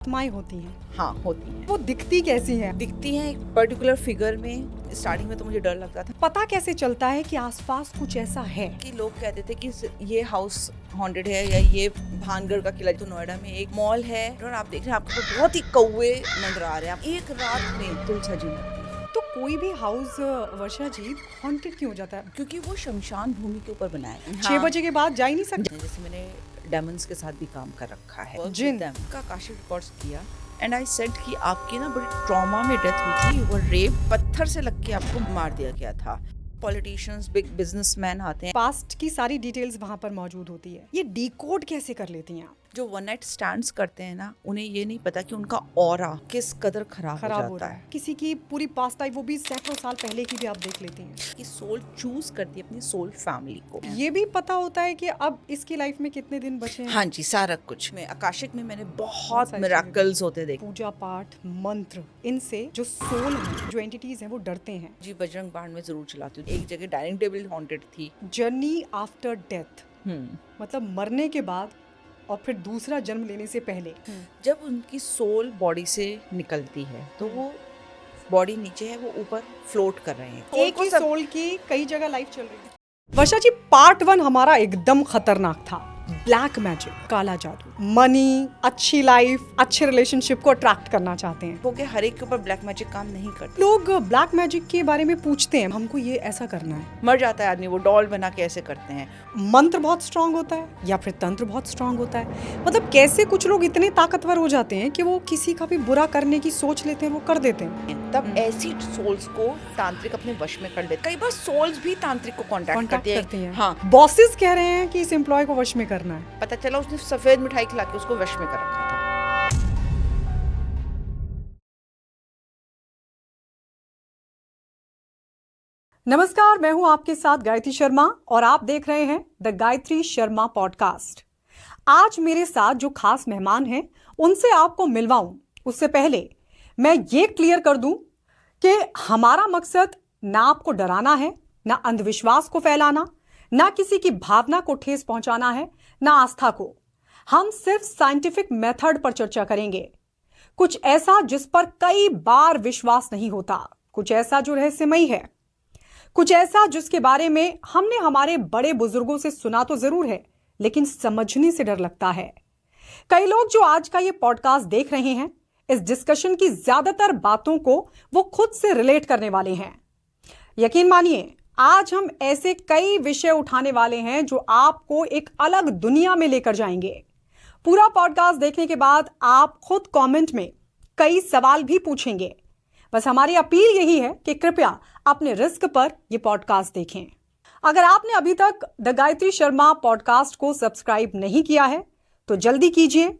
आत्माएं होती हैं। हाँ, होती हैं। वो दिखती कैसी हैं? दिखती हैं एक पर्टिकुलर फिगर में। स्टार्टिंग में तो मुझे डर लगता था पता कैसे चलता है कि आसपास कुछ ऐसा है? कि लोग कहते थे कि ये हाउस हॉन्टेड है या ये भानगढ़ का किला। तो नोएडा में एक मॉल है और आप देख रहे हैं आपको बहुत ही कौवे मंडरा आ रहे हैं। एक रात में तुलसा जी मरती है तो कोई भी हाउस वर्षा जी हॉन्टेड क्यों हो जाता है? क्योंकि वो शमशान भूमि के ऊपर बनाया है। 6 बजे के बाद जा ही नहीं सकते। जैसे मैंने डेमन्स के साथ भी काम कर रखा है, जिन का आकाशिक रिकॉर्ड्स किया एंड आई सेड कि आपकी ना बड़ी ट्रॉमा में डेथ हुई थी। वो रेप पत्थर से लग के आपको मार दिया गया था। पॉलिटिशियंस, बिग बिजनेसमैन आते हैं। पास्ट की सारी डिटेल्स वहाँ पर मौजूद होती है। ये डिकोड कैसे कर लेती हैं आप? जो वन नाइट स्टैंड्स करते हैं ना, उन्हें ये नहीं पता कि उनका ऑरा किस कदर खराब हो हो जाता रहा है। किसी की पूरी पास्ट लाइफ, वो भी सैकड़ों साल पहले की भी आप देख लेती हैं। कि सोल चूज करती है अपनी सोल फैमिली को। ये भी पता होता है कि अब इसकी लाइफ में कितने दिन बचे हैं। हाँ जी, सारा कुछ। मैं आकाशिक में मैंने बहुत सारी मिरेकल्स होते देखे। पूजा पाठ, मंत्र, इनसे जो सोल है, जो एंटिटीज हैं, वो डरते हैं। जी, बजरंग बाण में जरूर चलाती हूँ। एक जगह डाइनिंग टेबल हॉन्टेड थी। जर्नी आफ्टर डेथ, मतलब मरने के बाद और फिर दूसरा जन्म लेने से पहले। जब उनकी सोल बॉडी से निकलती है तो वो बॉडी नीचे है, वो ऊपर फ्लोट कर रहे हैं। एक ही सोल की कई जगह लाइफ चल रही है। वर्षा जी, पार्ट 1 हमारा एकदम खतरनाक था। ब्लैक मैजिक, काला जादू, मनी, अच्छी लाइफ, अच्छे रिलेशनशिप को अट्रैक्ट करना चाहते हैं। वो के हर एक के ऊपर ब्लैक मैजिक काम नहीं करता। लोग ब्लैक मैजिक के बारे में पूछते हैं, हमको ये ऐसा करना है। मर जाता है आदमी, वो डॉल बना के ऐसे करते हैं। मंत्र बहुत स्ट्रांग होता है या फिर तंत्र बहुत स्ट्रांग होता है? मतलब कैसे कुछ लोग इतने ताकतवर हो जाते हैं कि वो किसी का भी बुरा करने की सोच लेते हैं, वो कर देते हैं। तब ऐसी सोल्स को तांत्रिक अपने वश में कर लेते। कई बार सोल्स भी तांत्रिक को कांटेक्ट करती हैं। हाँ, बॉसेस कह रहे हैं कि इस एम्प्लॉय को वश में करना है। पता चला उसने सफेद मिठाई खिला के उसको वश में कर रखा था। नमस्कार, मैं हूं आपके साथ गायत्री शर्मा और आप देख रहे हैं द गायत्री शर्मा पॉडकास्ट। आज मेरे साथ जो खास मेहमान हैं उनसे आपको मिलवाऊं, उससे पहले मैं ये क्लियर कर दूं कि हमारा मकसद ना आपको डराना है, ना अंधविश्वास को फैलाना, ना किसी की भावना को ठेस पहुंचाना है, ना आस्था को। हम सिर्फ साइंटिफिक मेथड पर चर्चा करेंगे। कुछ ऐसा जिस पर कई बार विश्वास नहीं होता, कुछ ऐसा जो रहस्यमयी है, कुछ ऐसा जिसके बारे में हमने हमारे बड़े बुजुर्गों से सुना तो जरूर है, लेकिन समझने से डर लगता है। कई लोग जो आज का ये पॉडकास्ट देख रहे हैं, इस डिस्कशन की ज्यादातर बातों को वो खुद से रिलेट करने वाले हैं। यकीन मानिए, आज हम ऐसे कई विषय उठाने वाले हैं जो आपको एक अलग दुनिया में लेकर जाएंगे। पूरा पॉडकास्ट देखने के बाद आप खुद कमेंट में कई सवाल भी पूछेंगे। बस हमारी अपील यही है कि कृपया अपने रिस्क पर यह पॉडकास्ट देखें। अगर आपने अभी तक द गायत्री शर्मा पॉडकास्ट को सब्सक्राइब नहीं किया है तो जल्दी कीजिए।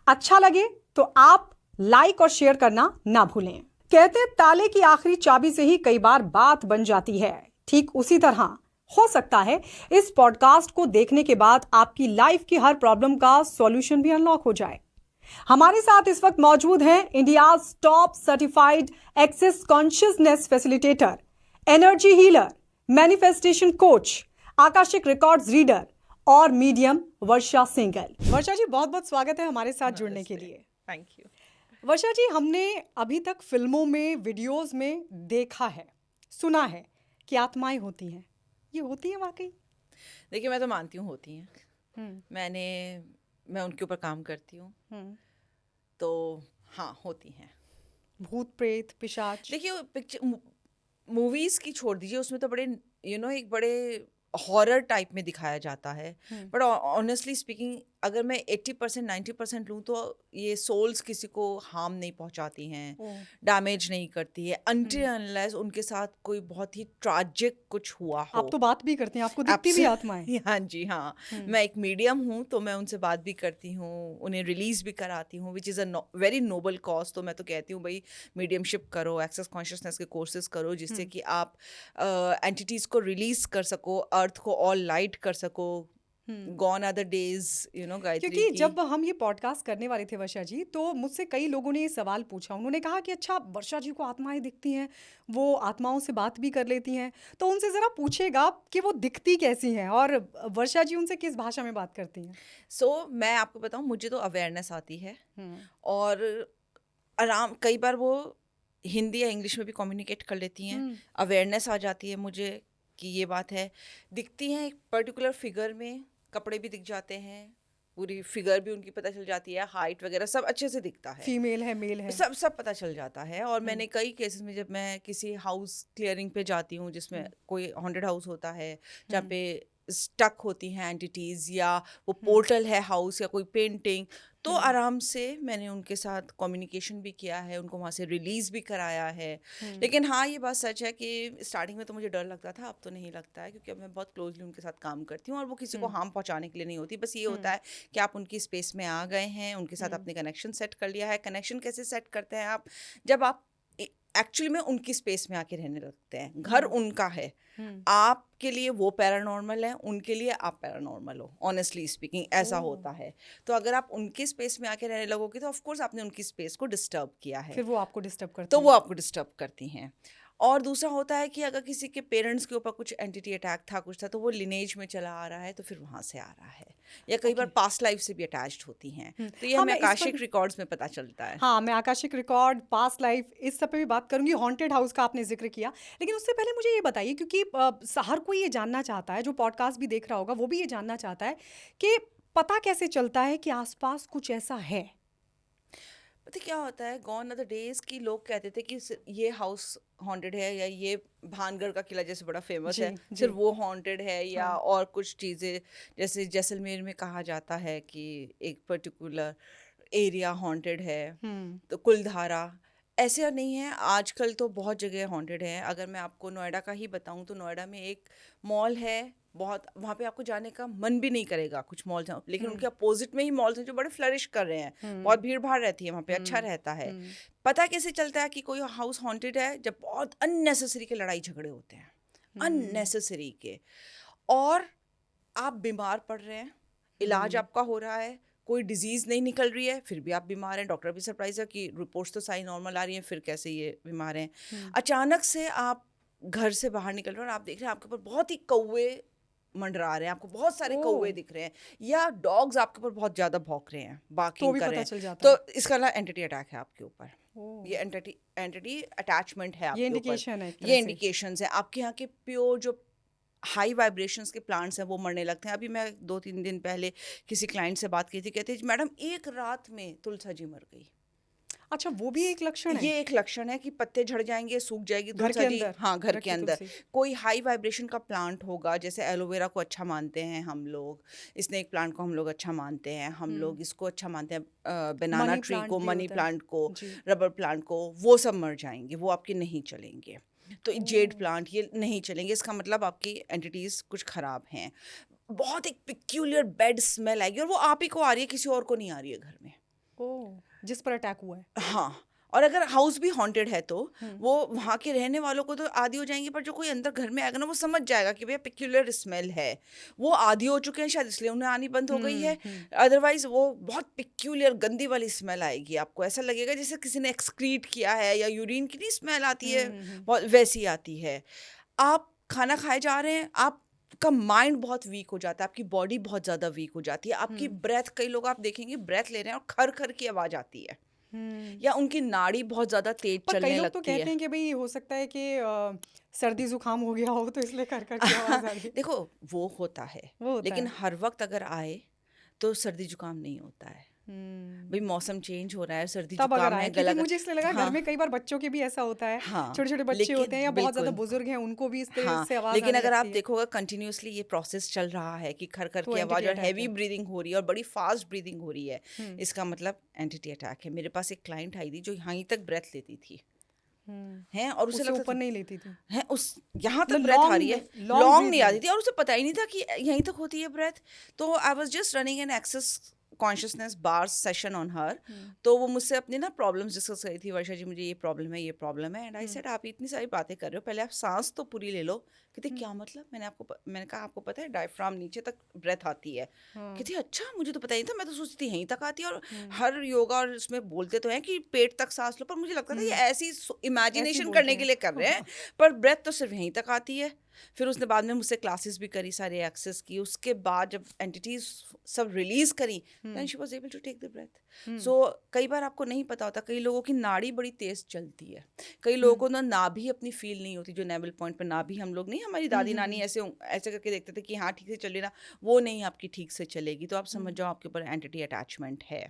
अच्छा लगे तो आप लाइक और शेयर करना ना भूलें। कहते हैं ताले की आखिरी चाबी से ही कई बार बात बन जाती है। ठीक उसी तरह हो सकता है इस पॉडकास्ट को देखने के बाद आपकी लाइफ की हर प्रॉब्लम का सॉल्यूशन भी अनलॉक हो जाए। हमारे साथ इस वक्त मौजूद हैं India top certified access consciousness facilitator, energy healer, manifestation coach, akashic records reader और मीडियम वर्षा सिंगल। वर्षा जी, बहुत बहुत स्वागत है हमारे साथ जुड़ने के लिए। Thank you. वर्षा जी, हमने अभी तक फिल्मों में, वीडियोस में देखा है, सुना है कि आत्माएं होती हैं। ये होती हैं वाकई? देखिए, मैं तो मानती हूँ होती हैं। मैं उनके ऊपर काम करती हूँ, तो हाँ, होती हैं। भूत प्रेत पिशाच? देखिए, पिक्चर मूवीज की छोड़ दीजिए, उसमें तो बड़े एक बड़े हॉरर टाइप में दिखाया जाता है। बट ऑनेस्टली स्पीकिंग, अगर मैं 80% 90% लूँ तो ये सोल्स किसी को हार्म नहीं पहुँचाती हैं, डैमेज नहीं करती है, अनटिल अनलेस उनके साथ कोई बहुत ही ट्रैजिक कुछ हुआ हो। आप तो बात भी करती हैं, आपको दिखती भी आत्माएं? हाँ जी, हाँ। मैं एक मीडियम हूँ, तो मैं उनसे बात भी करती हूँ, उन्हें रिलीज भी कराती हूँ, which is a very noble cause. तो मैं तो कहती हूँ भाई, मीडियमशिप करो, एक्सेस कॉन्शियसनेस के कोर्सेज करो, जिससे कि आप एंटिटीज़ को रिलीज कर सको, अर्थ को ऑल लाइट कर सको, gone are the days, you know, Gayatri क्योंकि की। जब हम ये पॉडकास्ट करने वाले थे वर्षा जी, तो मुझसे कई लोगों ने ये सवाल पूछा। उन्होंने कहा कि अच्छा, वर्षा जी को आत्माएं दिखती हैं, वो आत्माओं से बात भी कर लेती हैं, तो उनसे ज़रा पूछेगा कि वो दिखती कैसी हैं और वर्षा जी उनसे किस भाषा में बात करती हैं। मैं आपको बताऊं, मुझे तो अवेयरनेस आती है, और आराम, कई बार वो हिंदी या इंग्लिश में भी कम्युनिकेट कर लेती हैं। अवेयरनेस आ जाती है मुझे कि ये बात है। दिखती हैं एक पर्टिकुलर फिगर में, कपड़े भी दिख जाते हैं, पूरी फिगर भी उनकी पता चल जाती है, हाइट वगैरह सब अच्छे से दिखता है, फीमेल है, मेल है, सब सब पता चल जाता है। और मैंने कई केसेस में, जब मैं किसी हाउस क्लियरिंग पे जाती हूँ जिसमें कोई हॉन्टेड हाउस होता है, जहाँ पे स्टक होती हैं एंटिटीज, या वो पोर्टल है हाउस, या कोई पेंटिंग, तो आराम से मैंने उनके साथ कम्युनिकेशन भी किया है, उनको वहाँ से रिलीज भी कराया है। लेकिन हाँ, ये बात सच है कि स्टार्टिंग में तो मुझे डर लगता था, अब तो नहीं लगता है, क्योंकि अब मैं बहुत क्लोजली उनके साथ काम करती हूँ, और वो किसी को हार्म पहुँचाने के लिए नहीं होती। बस ये होता है कि आप उनकी स्पेस में आ गए हैं, उनके साथ आपने कनेक्शन सेट कर लिया है। कनेक्शन कैसे सेट करते हैं आप? जब आप एक्चुअली में उनकी स्पेस में आके रहने लगते हैं। घर उनका है, आपके लिए वो पैरानॉर्मल है, उनके लिए आप पैरानॉर्मल हो। ऑनेस्टली स्पीकिंग ऐसा होता है। तो अगर आप उनके स्पेस में आके रहने लगोगे, तो ऑफ कोर्स आपने उनकी स्पेस को डिस्टर्ब किया है, फिर वो आपको डिस्टर्ब करती तो हैं। वो आपको डिस्टर्ब करती हैं। और दूसरा होता है कि अगर किसी के पेरेंट्स के ऊपर कुछ एंटिटी अटैक था, कुछ था, तो वो लिनेज में चला आ रहा है, तो फिर वहाँ से आ रहा है, या कई बार पास्ट लाइफ से भी अटैच्ड होती हैं। तो ये हाँ, हमें मैं इस पर आकाशिक रिकॉर्ड्स में पता चलता है। हाँ, मैं आकाशिक रिकॉर्ड, पास्ट लाइफ, इस सब पे भी बात करूंगी। हॉन्टेड हाउस का आपने जिक्र किया, लेकिन उससे पहले मुझे ये बताइए, क्योंकि हर कोई ये जानना चाहता है, जो पॉडकास्ट भी देख रहा होगा वो भी ये जानना चाहता है कि पता कैसे चलता है कि आसपास कुछ ऐसा है। पता क्या होता है, गॉन आर द डेज की लोग कहते थे कि ये हाउस हॉन्टेड है, या ये भानगढ़ का किला जैसे बड़ा फेमस जी, है, जी। सिर्फ वो हॉन्टेड है, या हाँ। और कुछ चीज़ें, जैसे जैसलमेर में कहा जाता है कि एक पर्टिकुलर एरिया हॉन्टेड है, तो कुलधारा। ऐसे नहीं है, आजकल तो बहुत जगह हॉन्टेड है। अगर मैं आपको नोएडा का ही बताऊं, तो नोएडा में एक मॉल है, बहुत, वहाँ पे आपको जाने का मन भी नहीं करेगा, कुछ मॉल्स हैं, लेकिन उनके अपोजिट में ही मॉल्स हैं जो बड़े फ्लरिश कर रहे हैं, बहुत भीड़ भाड़ रहती है वहाँ पे, अच्छा रहता है। पता कैसे चलता है कि कोई हाउस हॉन्टेड है? जब बहुत अननेसेसरी के लड़ाई झगड़े होते हैं, अननेसेसरी के, और आप बीमार पड़ रहे हैं, इलाज आपका हो रहा है, कोई डिजीज नहीं निकल रही है, फिर भी आप बीमार हैं, डॉक्टर भी सरप्राइज है कि रिपोर्ट्स तो सारी नॉर्मल आ रही हैं, फिर कैसे ये बीमार हैं। अचानक से आप घर से बाहर निकल रहे हैं और आप देख रहे हैं आपके ऊपर बहुत ही कौवे मंडरा रहे हैं, आपको बहुत सारे कौवे दिख रहे हैं, या डॉग्स आपके ऊपर बहुत ज्यादा भौंक रहे हैं, तो बार्किंग भी कर पता रहे हैं, चल जाता है। तो इसका ना एंटिटी अटैक है आपके ऊपर। ये एंटिटी अटैचमेंट है ये आपके ऊपर, इंडिकेशन है एक तरह ये से। इंडिकेशंस है। आपके यहाँ के प्योर जो हाई वाइब्रेशंस के प्लांट्स हैं वो मरने लगते हैं। अभी मैं 2-3 दिन पहले किसी क्लाइंट से बात की थी, कहते हैं मैडम एक रात में तुलसा जी मर गई। अच्छा, वो भी एक लक्षण है? ये एक लक्षण है कि पत्ते झड़ जाएंगे, सूख जाएगी घर के तुलसा जी। अंदर हाँ, घर के रखी अंदर तुलसी। कोई हाई वाइब्रेशन का प्लांट होगा, जैसे एलोवेरा को अच्छा मानते हैं हम लोग, स्नेक प्लांट को हम लोग अच्छा मानते हैं, हम लोग इसको अच्छा मानते हैं, बनाना मनी ट्री प्लांट को, भी मनी होता है। प्लांट को, जी। रबर प्लांट को, वो सब मर जाएंगे, वो आपके नहीं चलेंगे। तो जेड प्लांट ये नहीं चलेंगे, इसका मतलब आपकी एंटिटीज कुछ खराब हैं। बहुत एक पिक्यूलियर बेड स्मेल आएगी, और वो आप ही को आ रही है, किसी और को नहीं आ रही है घर में। ओह, जिस पर अटैक हुआ है। हाँ, और अगर हाउस भी हॉन्टेड है तो वो वहाँ के रहने वालों को तो आदी हो जाएंगी, पर जो कोई अंदर घर में आएगा ना, वो समझ जाएगा कि भैया पिक्यूलर स्मेल है। वो आदी हो चुके हैं शायद, इसलिए उन्हें आनी बंद हो गई है। अदरवाइज वो बहुत पिक्यूलर गंदी वाली स्मेल आएगी, आपको ऐसा लगेगा जैसे किसी ने एक्सक्रीट किया है, या यूरिन की नहीं स्मेल आती है, बहुत वैसी आती है। आप खाना खाए जा रहे हैं, आपका माइंड बहुत वीक हो जाता है, आपकी बॉडी बहुत ज़्यादा वीक हो जाती है, आपकी ब्रेथ, कई लोग आप देखेंगे ब्रेथ ले रहे हैं और खर खर की आवाज़ आती है, या उनकी नाड़ी बहुत ज्यादा तेज पर कई चलने लोग तो लगती कहते है। हैं कि भाई हो सकता है कि सर्दी जुकाम हो गया हो, तो इसलिए कर कर की आवाज आ रही। देखो, वो होता है, वो होता लेकिन है। हर वक्त अगर आए तो सर्दी जुकाम नहीं होता है। भाई मौसम चेंज हो रहा है, सर्दी तब अगर जुकाम आए, है, क्योंकि गला मुझे इसलिए लगा घर में कई बार बच्चों के भी ऐसा होता है, हाँ, छोटे छोटे बच्चे होते हैं या बहुत ज्यादा बिल्कुल, बुजुर्ग हैं, उनको भी इस तरह हाँ, से आवाज लेकिन आने अगर आप लगती है। देखोगे कंटिन्यूअसली ये प्रोसेस चल रहा है कि खर खर तो की आवाज एंटिटी और अटैक हैवी है। ब्रीदिंग हो रही है और बड़ी फास्ट ब्रीदिंग हो रही है, इसका मतलब एंटिटी अटैक है। मेरे पास एक क्लाइंट आई थी जो यहाँ तक ब्रेथ लेती थी, हैं, और उसे उससे लगता ऊपर था नहीं लेती थी। है उस यहाँ तक मतलब ब्रेथ आ रही है, लॉन्ग नहीं breathing। आती थी, और उसे पता ही नहीं था कि यहीं तक होती है ब्रेथ। तो I was just running an access consciousness bar session on her, तो वो मुझसे अपनी ना प्रॉब्लम्स डिस्कस करी थी, वर्षा जी मुझे ये प्रॉब्लम है, एंड आई सेड आप इतनी सारी बातें कर रहे हो, पहले आप सांस तो पूरी ले लो। कहते क्या मतलब? मैंने कहा आपको पता है डायफ्राम नीचे तक ब्रेथ आती है। कहती अच्छा मुझे तो पता ही नहीं था, मैं तो सोचती थी यहीं तक आती है, और हर योगा और इसमें बोलते तो हैं कि पेट तक सांस लो, पर मुझे लगता था ये ऐसी इमेजिनेशन करने के लिए कर रहे हैं, पर ब्रेथ तो सिर्फ यहीं तक आती है। फिर उसने बाद में मुझसे क्लासेस भी करी, सारे एक्सेस की, उसके बाद जब एंटिटीज सब रिलीज करी, then she was able to take the breath. So कई बार आपको नहीं पता होता, कई लोगों की नाड़ी बड़ी तेज चलती है, कई लोगों को ना नाभि अपनी फील नहीं होती, जो नेवल पॉइंट पर नाभि हम लोग नहीं, हमारी दादी नानी ऐसे ऐसे करके देखते थे कि हाँ ठीक से चल रही ना, वो नहीं आपकी ठीक से चलेगी, तो आप समझ जाओ आपके ऊपर एंटिटी अटैचमेंट है।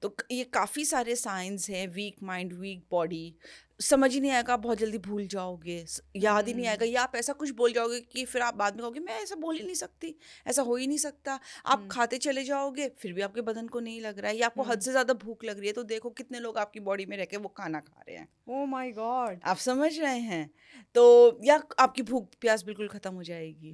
तो ये काफ़ी सारे साइंस हैं, वीक माइंड वीक बॉडी, समझ ही नहीं आएगा, आप बहुत जल्दी भूल जाओगे, याद ही नहीं आएगा, या आप ऐसा कुछ बोल जाओगे कि फिर आप बाद में कहोगे मैं ऐसा बोल ही नहीं सकती, ऐसा हो ही नहीं सकता। आप खाते चले जाओगे फिर भी आपके बदन को नहीं लग रहा है, या आपको हद से ज़्यादा भूख लग रही है, तो देखो कितने लोग आपकी बॉडी में रह के वो खाना खा रहे हैं। ओह माय गॉड, आप समझ रहे हैं? तो या आपकी भूख प्यास बिल्कुल ख़त्म हो जाएगी।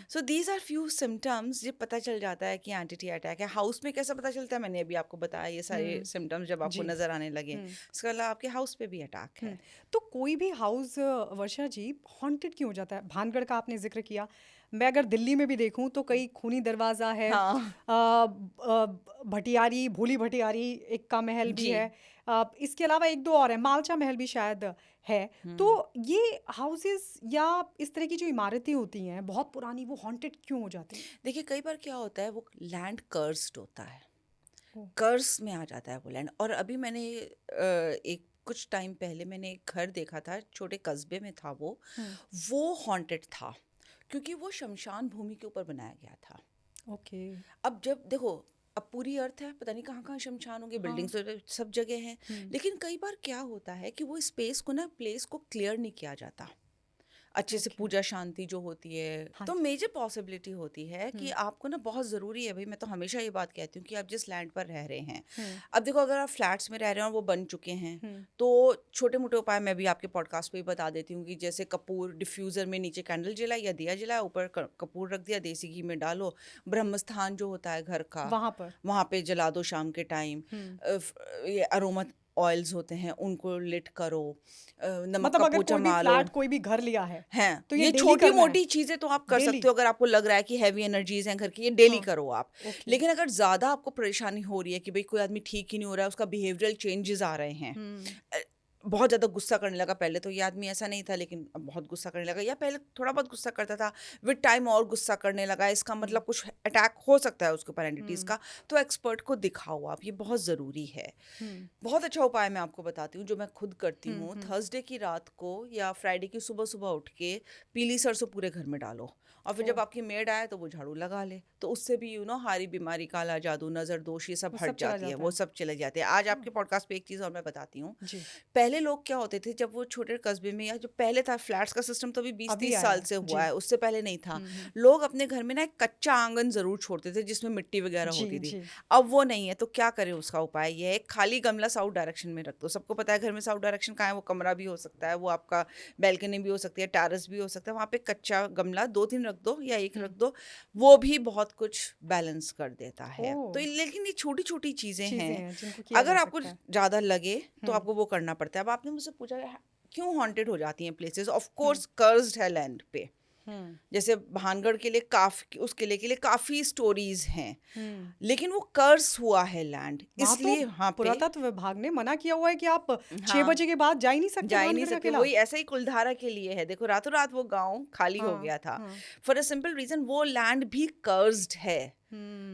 So these are few symptoms, ये पता चल जाता है कि एंटिटी अटैक है। हाउस में कैसा पता चलता है, मैंने अभी आपको बताया, ये सारे सिम्टम्स जब आपको नज़र आने लगे, इसके अलावा आपके हाउस पे भी अटैक है। तो कोई भी हाउस वर्षा जी हॉन्टेड क्यों हो जाता है? भानगढ़ का आपने जिक्र किया, मैं अगर दिल्ली में भी देखूं तो कई खूनी दरवाजा है, भटियारी, भोली भटियारी एक का महल भी जी। है, इसके अलावा एक दो और है, मालचा महल भी शायद है। तो ये हाउसेस या इस तरह की जो इमारतें होती हैं बहुत पुरानी, वो हॉन्टेड क्यों हो जाती हैं? देखिए कई बार क्या होता है, वो लैंड कर्स्ड होता है, ओह। कर्स में आ जाता है वो लैंड। और अभी मैंने एक कुछ टाइम पहले मैंने एक घर देखा था, छोटे कस्बे में था वो हॉन्टेड था, क्योंकि वो शमशान भूमि के ऊपर बनाया गया था। ओके। अब जब देखो, अब पूरी अर्थ है, पता नहीं कहाँ कहाँ शमशान होंगे, बिल्डिंग्स तो सब जगह हैं, लेकिन कई बार क्या होता है कि वो स्पेस को ना, प्लेस को क्लियर नहीं किया जाता अच्छे से, पूजा शांति जो होती है। हाँ तो मेजर पॉसिबिलिटी होती है कि आपको ना, बहुत ज़रूरी है भाई, मैं तो हमेशा ये बात कहती हूँ कि आप जिस लैंड पर रह रहे हैं, अब देखो अगर आप फ्लैट्स में रह रहे हैं और वो बन चुके हैं, तो छोटे मोटे उपाय मैं भी आपके पॉडकास्ट पे ही बता देती हूँ कि जैसे कपूर डिफ्यूज़र में नीचे कैंडल जलाए या दिया जलाए, ऊपर कपूर रख दिया, देसी घी में डालो, ब्रह्मस्थान जो होता है घर का, वहाँ पे जला दो शाम के टाइम, ये अरोमा ऑयल्स होते हैं उनको लिट करो, नमक मतलब का अगर पोछा कोई भी मारो। फ्लैट कोई भी घर लिया है हैं तो ये daily छोटी करना मोटी है। चीजें तो आप कर Daily? सकते हो, अगर आपको लग रहा है कि हैवी एनर्जीज हैं घर की, ये डेली हाँ। करो आप। ओके। लेकिन अगर ज्यादा आपको परेशानी हो रही है कि भाई कोई आदमी ठीक ही नहीं हो रहा है, उसका बिहेवियरल चेंजेस आ रहे हैं, बहुत ज़्यादा गुस्सा करने लगा, पहले तो ये आदमी ऐसा नहीं था लेकिन अब बहुत गुस्सा करने लगा, या पहले थोड़ा बहुत गुस्सा करता था, विद टाइम और गुस्सा करने लगा, इसका मतलब कुछ अटैक हो सकता है उसके ऊपर एंटिटीज़ का, तो एक्सपर्ट को दिखाओ आप, ये बहुत ज़रूरी है। बहुत अच्छा उपाय मैं आपको बताती हूँ जो मैं खुद करती हूँ। थर्सडे की रात को या फ्राइडे की सुबह सुबह उठ के पीली सरसों पूरे घर में डालो, और फिर जब आपकी मेड आए तो वो झाड़ू लगा ले, तो उससे भी हारी बीमारी, काला जादू, नज़र दोष, ये सब हट जाती है, वो सब चले जाते हैं। आज आपके पॉडकास्ट पे एक चीज़ और मैं बताती हूँ। पहले लोग क्या होते थे, जब वो छोटे कस्बे में, या जो पहले था, फ्लैट्स का सिस्टम तो अभी 20-30 साल से हुआ है, उससे पहले नहीं था। लोग अपने घर में ना एक कच्चा आंगन जरूर छोड़ते थे जिसमें मिट्टी वगैरह होती थी। अब वो नहीं है, तो क्या करें? उसका उपाय ये है, खाली गमला साउथ डायरेक्शन में रख दो। सबको पता है घर में साउथ डायरेक्शन कहाँ है, वो कमरा भी हो सकता है, वो आपका बैल्कनी भी हो सकती है, टेरेस भी हो सकता है, वहाँ पे कच्चा गमला 2-3 रख दो या एक रख दो, वो भी बहुत कुछ बैलेंस कर देता है। तो लेकिन ये छोटी छोटी चीजें हैं, अगर आपको ज्यादा लगे तो आपको वो करना पड़ता है। अब आपने मुझसे पूछा क्यों हॉन्टेड हो जाती हैं प्लेसेस, ऑफ कोर्स कर्स्ड है लैंड पे। जैसे भानगढ़ के लिए काफी, उस किले के लिए काफी स्टोरीज हैं, लेकिन वो कर्स हुआ है लैंड, इसलिए हाँ, पुरातत्व विभाग ने मना किया हुआ है कि आप 6 बजे के बाद जा ही नहीं सकते। वही ऐसा ही कुलधारा के लिए है, देखो रातों रात वो गांव खाली हो गया था, फॉर अ सिंपल रीजन, वो लैंड भी कर्स्ड है।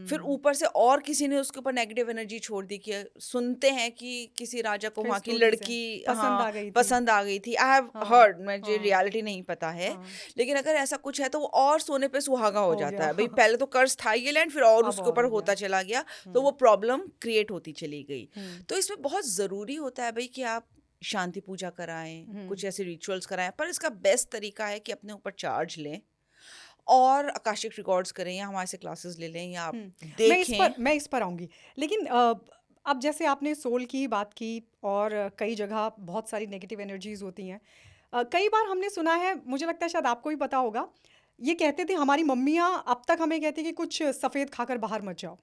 फिर ऊपर से और किसी ने उसके ऊपर नेगेटिव एनर्जी छोड़ दी, कि सुनते हैं कि किसी राजा को वहाँ की लड़की पसंद आ गई थी। आई हैव हर्ड, मुझे रियलिटी नहीं पता है, लेकिन अगर ऐसा कुछ है तो वो और सोने पे सुहागा हो जाता है। भाई पहले तो कर्ज था ये लैंड, फिर और उसके ऊपर होता चला गया, तो वो प्रॉब्लम क्रिएट होती चली गई। तो इसमें बहुत जरूरी होता है भाई कि आप शांति पूजा कराएं, कुछ ऐसे रिचुअल्स कराएं, पर इसका बेस्ट तरीका है कि अपने ऊपर चार्ज लें और आकाशिक रिकॉर्ड्स करें, या हमारे से क्लासेस ले लें, या आप देखें। मैं इस पर आऊँगी, लेकिन अब जैसे आपने सोल की बात की, और कई जगह बहुत सारी नेगेटिव एनर्जीज होती हैं। कई बार हमने सुना है, मुझे लगता है शायद आपको भी पता होगा, ये कहते थे हमारी मम्मियाँ, अब तक हमें कहती कि कुछ सफ़ेद खाकर बाहर मत जाओ,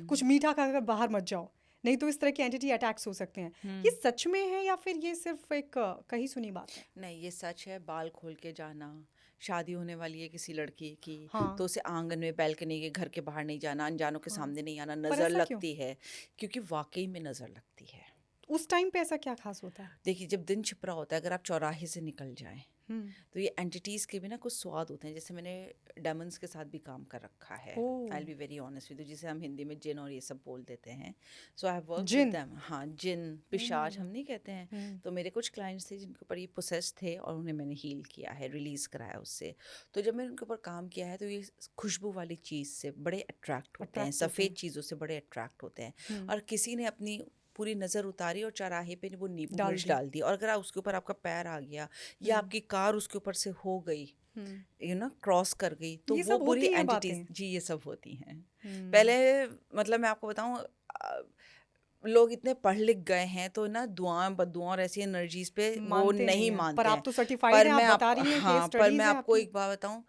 कुछ मीठा खाकर बाहर मत जाओ, नहीं तो इस तरह के एंटिटी अटैक्स हो सकते हैं। ये सच में है या फिर ये सिर्फ एक कही सुनी बात है? नहीं, ये सच है। बाल खोल के जाना, शादी होने वाली है किसी लड़की की, हाँ। तो उसे आंगन में, बैल्कनी के, घर के बाहर नहीं जाना, अनजानों के सामने नहीं आना, पर नज़र ऐसा क्यों? लगती है, क्योंकि वाकई में नज़र लगती है। उस टाइम पे ऐसा क्या खास होता है? देखिए, जब दिन छिपरा होता है, अगर आप चौराहे से निकल जाएं, हम्म। तो ये एंटिटीज़ के भी ना कुछ स्वाद होते हैं। जैसे मैंने डेमन्स के साथ भी काम कर रखा है, oh. I will be very honest with you, जिसे हम हिंदी में जिन और ये सब बोल देते हैं। सो आई हैव वर्क जिन? With them. हाँ, जिन, पिशाच हम नहीं कहते हैं। तो मेरे कुछ क्लाइंट्स थे जिनके ऊपर ये पोसेस थे, और उन्हें मैंने हील किया है, रिलीज़ कराया उससे। तो जब मैंने उनके ऊपर काम किया है, तो ये खुशबू वाली चीज़ से बड़े अट्रैक्ट होते हैं, सफ़ेद चीज़ों से बड़े अट्रैक्ट होते हैं। और किसी ने अपनी पूरी नज़र उतारी और चौराहे पे वो नींबू मिर्च डाल दी, और अगर उसके ऊपर आपका पैर आ गया या आपकी कार उसके ऊपर से हो गई, यू नो, क्रॉस कर गई, तो ये वो सब पूरी होती हैं एंटिटीज, बातें? जी, ये सब होती हैं। पहले, मतलब मैं आपको बताऊं, लोग इतने पढ़ लिख गए हैं तो ना दुआएं बदुआं और ऐसी एनर्जीज पे वो मानते नहीं हैं। मानते पर हैं। आप तो सर्टिफाइड पर हैं, मैं आप आप बता रही हैं, केस हाँ, पर स्टडीज मैं हैं आपको आपकी। एक बात बताऊं,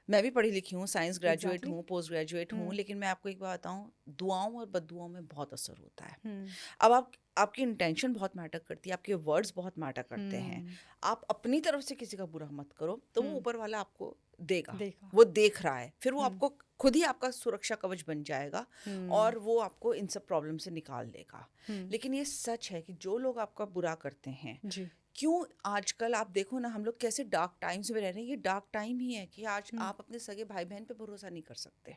मैं भी पढ़ी लिखी हूँ, साइंस ग्रेजुएट Exactly. हूँ, पोस्ट ग्रेजुएट हूँ, लेकिन मैं आपको एक बात बताऊँ, दुआओं और बददुआओं में बहुत असर होता है। अब आपकी इंटेंशन बहुत मैटर करती है, आपके वर्ड्स बहुत मैटर करते हैं। आप अपनी तरफ से किसी का बुरा मत करो, तो वो ऊपर वाला आपको देगा, वो देख रहा है, फिर वो आपको खुद ही आपका सुरक्षा कवच बन जाएगा, और वो आपको इन सब प्रॉब्लम से निकाल देगा। लेकिन ये सच है कि जो लोग आपका बुरा करते हैं, जी। क्यों आजकल आप देखो ना, हम लोग कैसे डार्क टाइम्स में रह रहे हैं। ये डार्क टाइम ही है कि आज आप अपने सगे भाई बहन पे भरोसा नहीं कर सकते।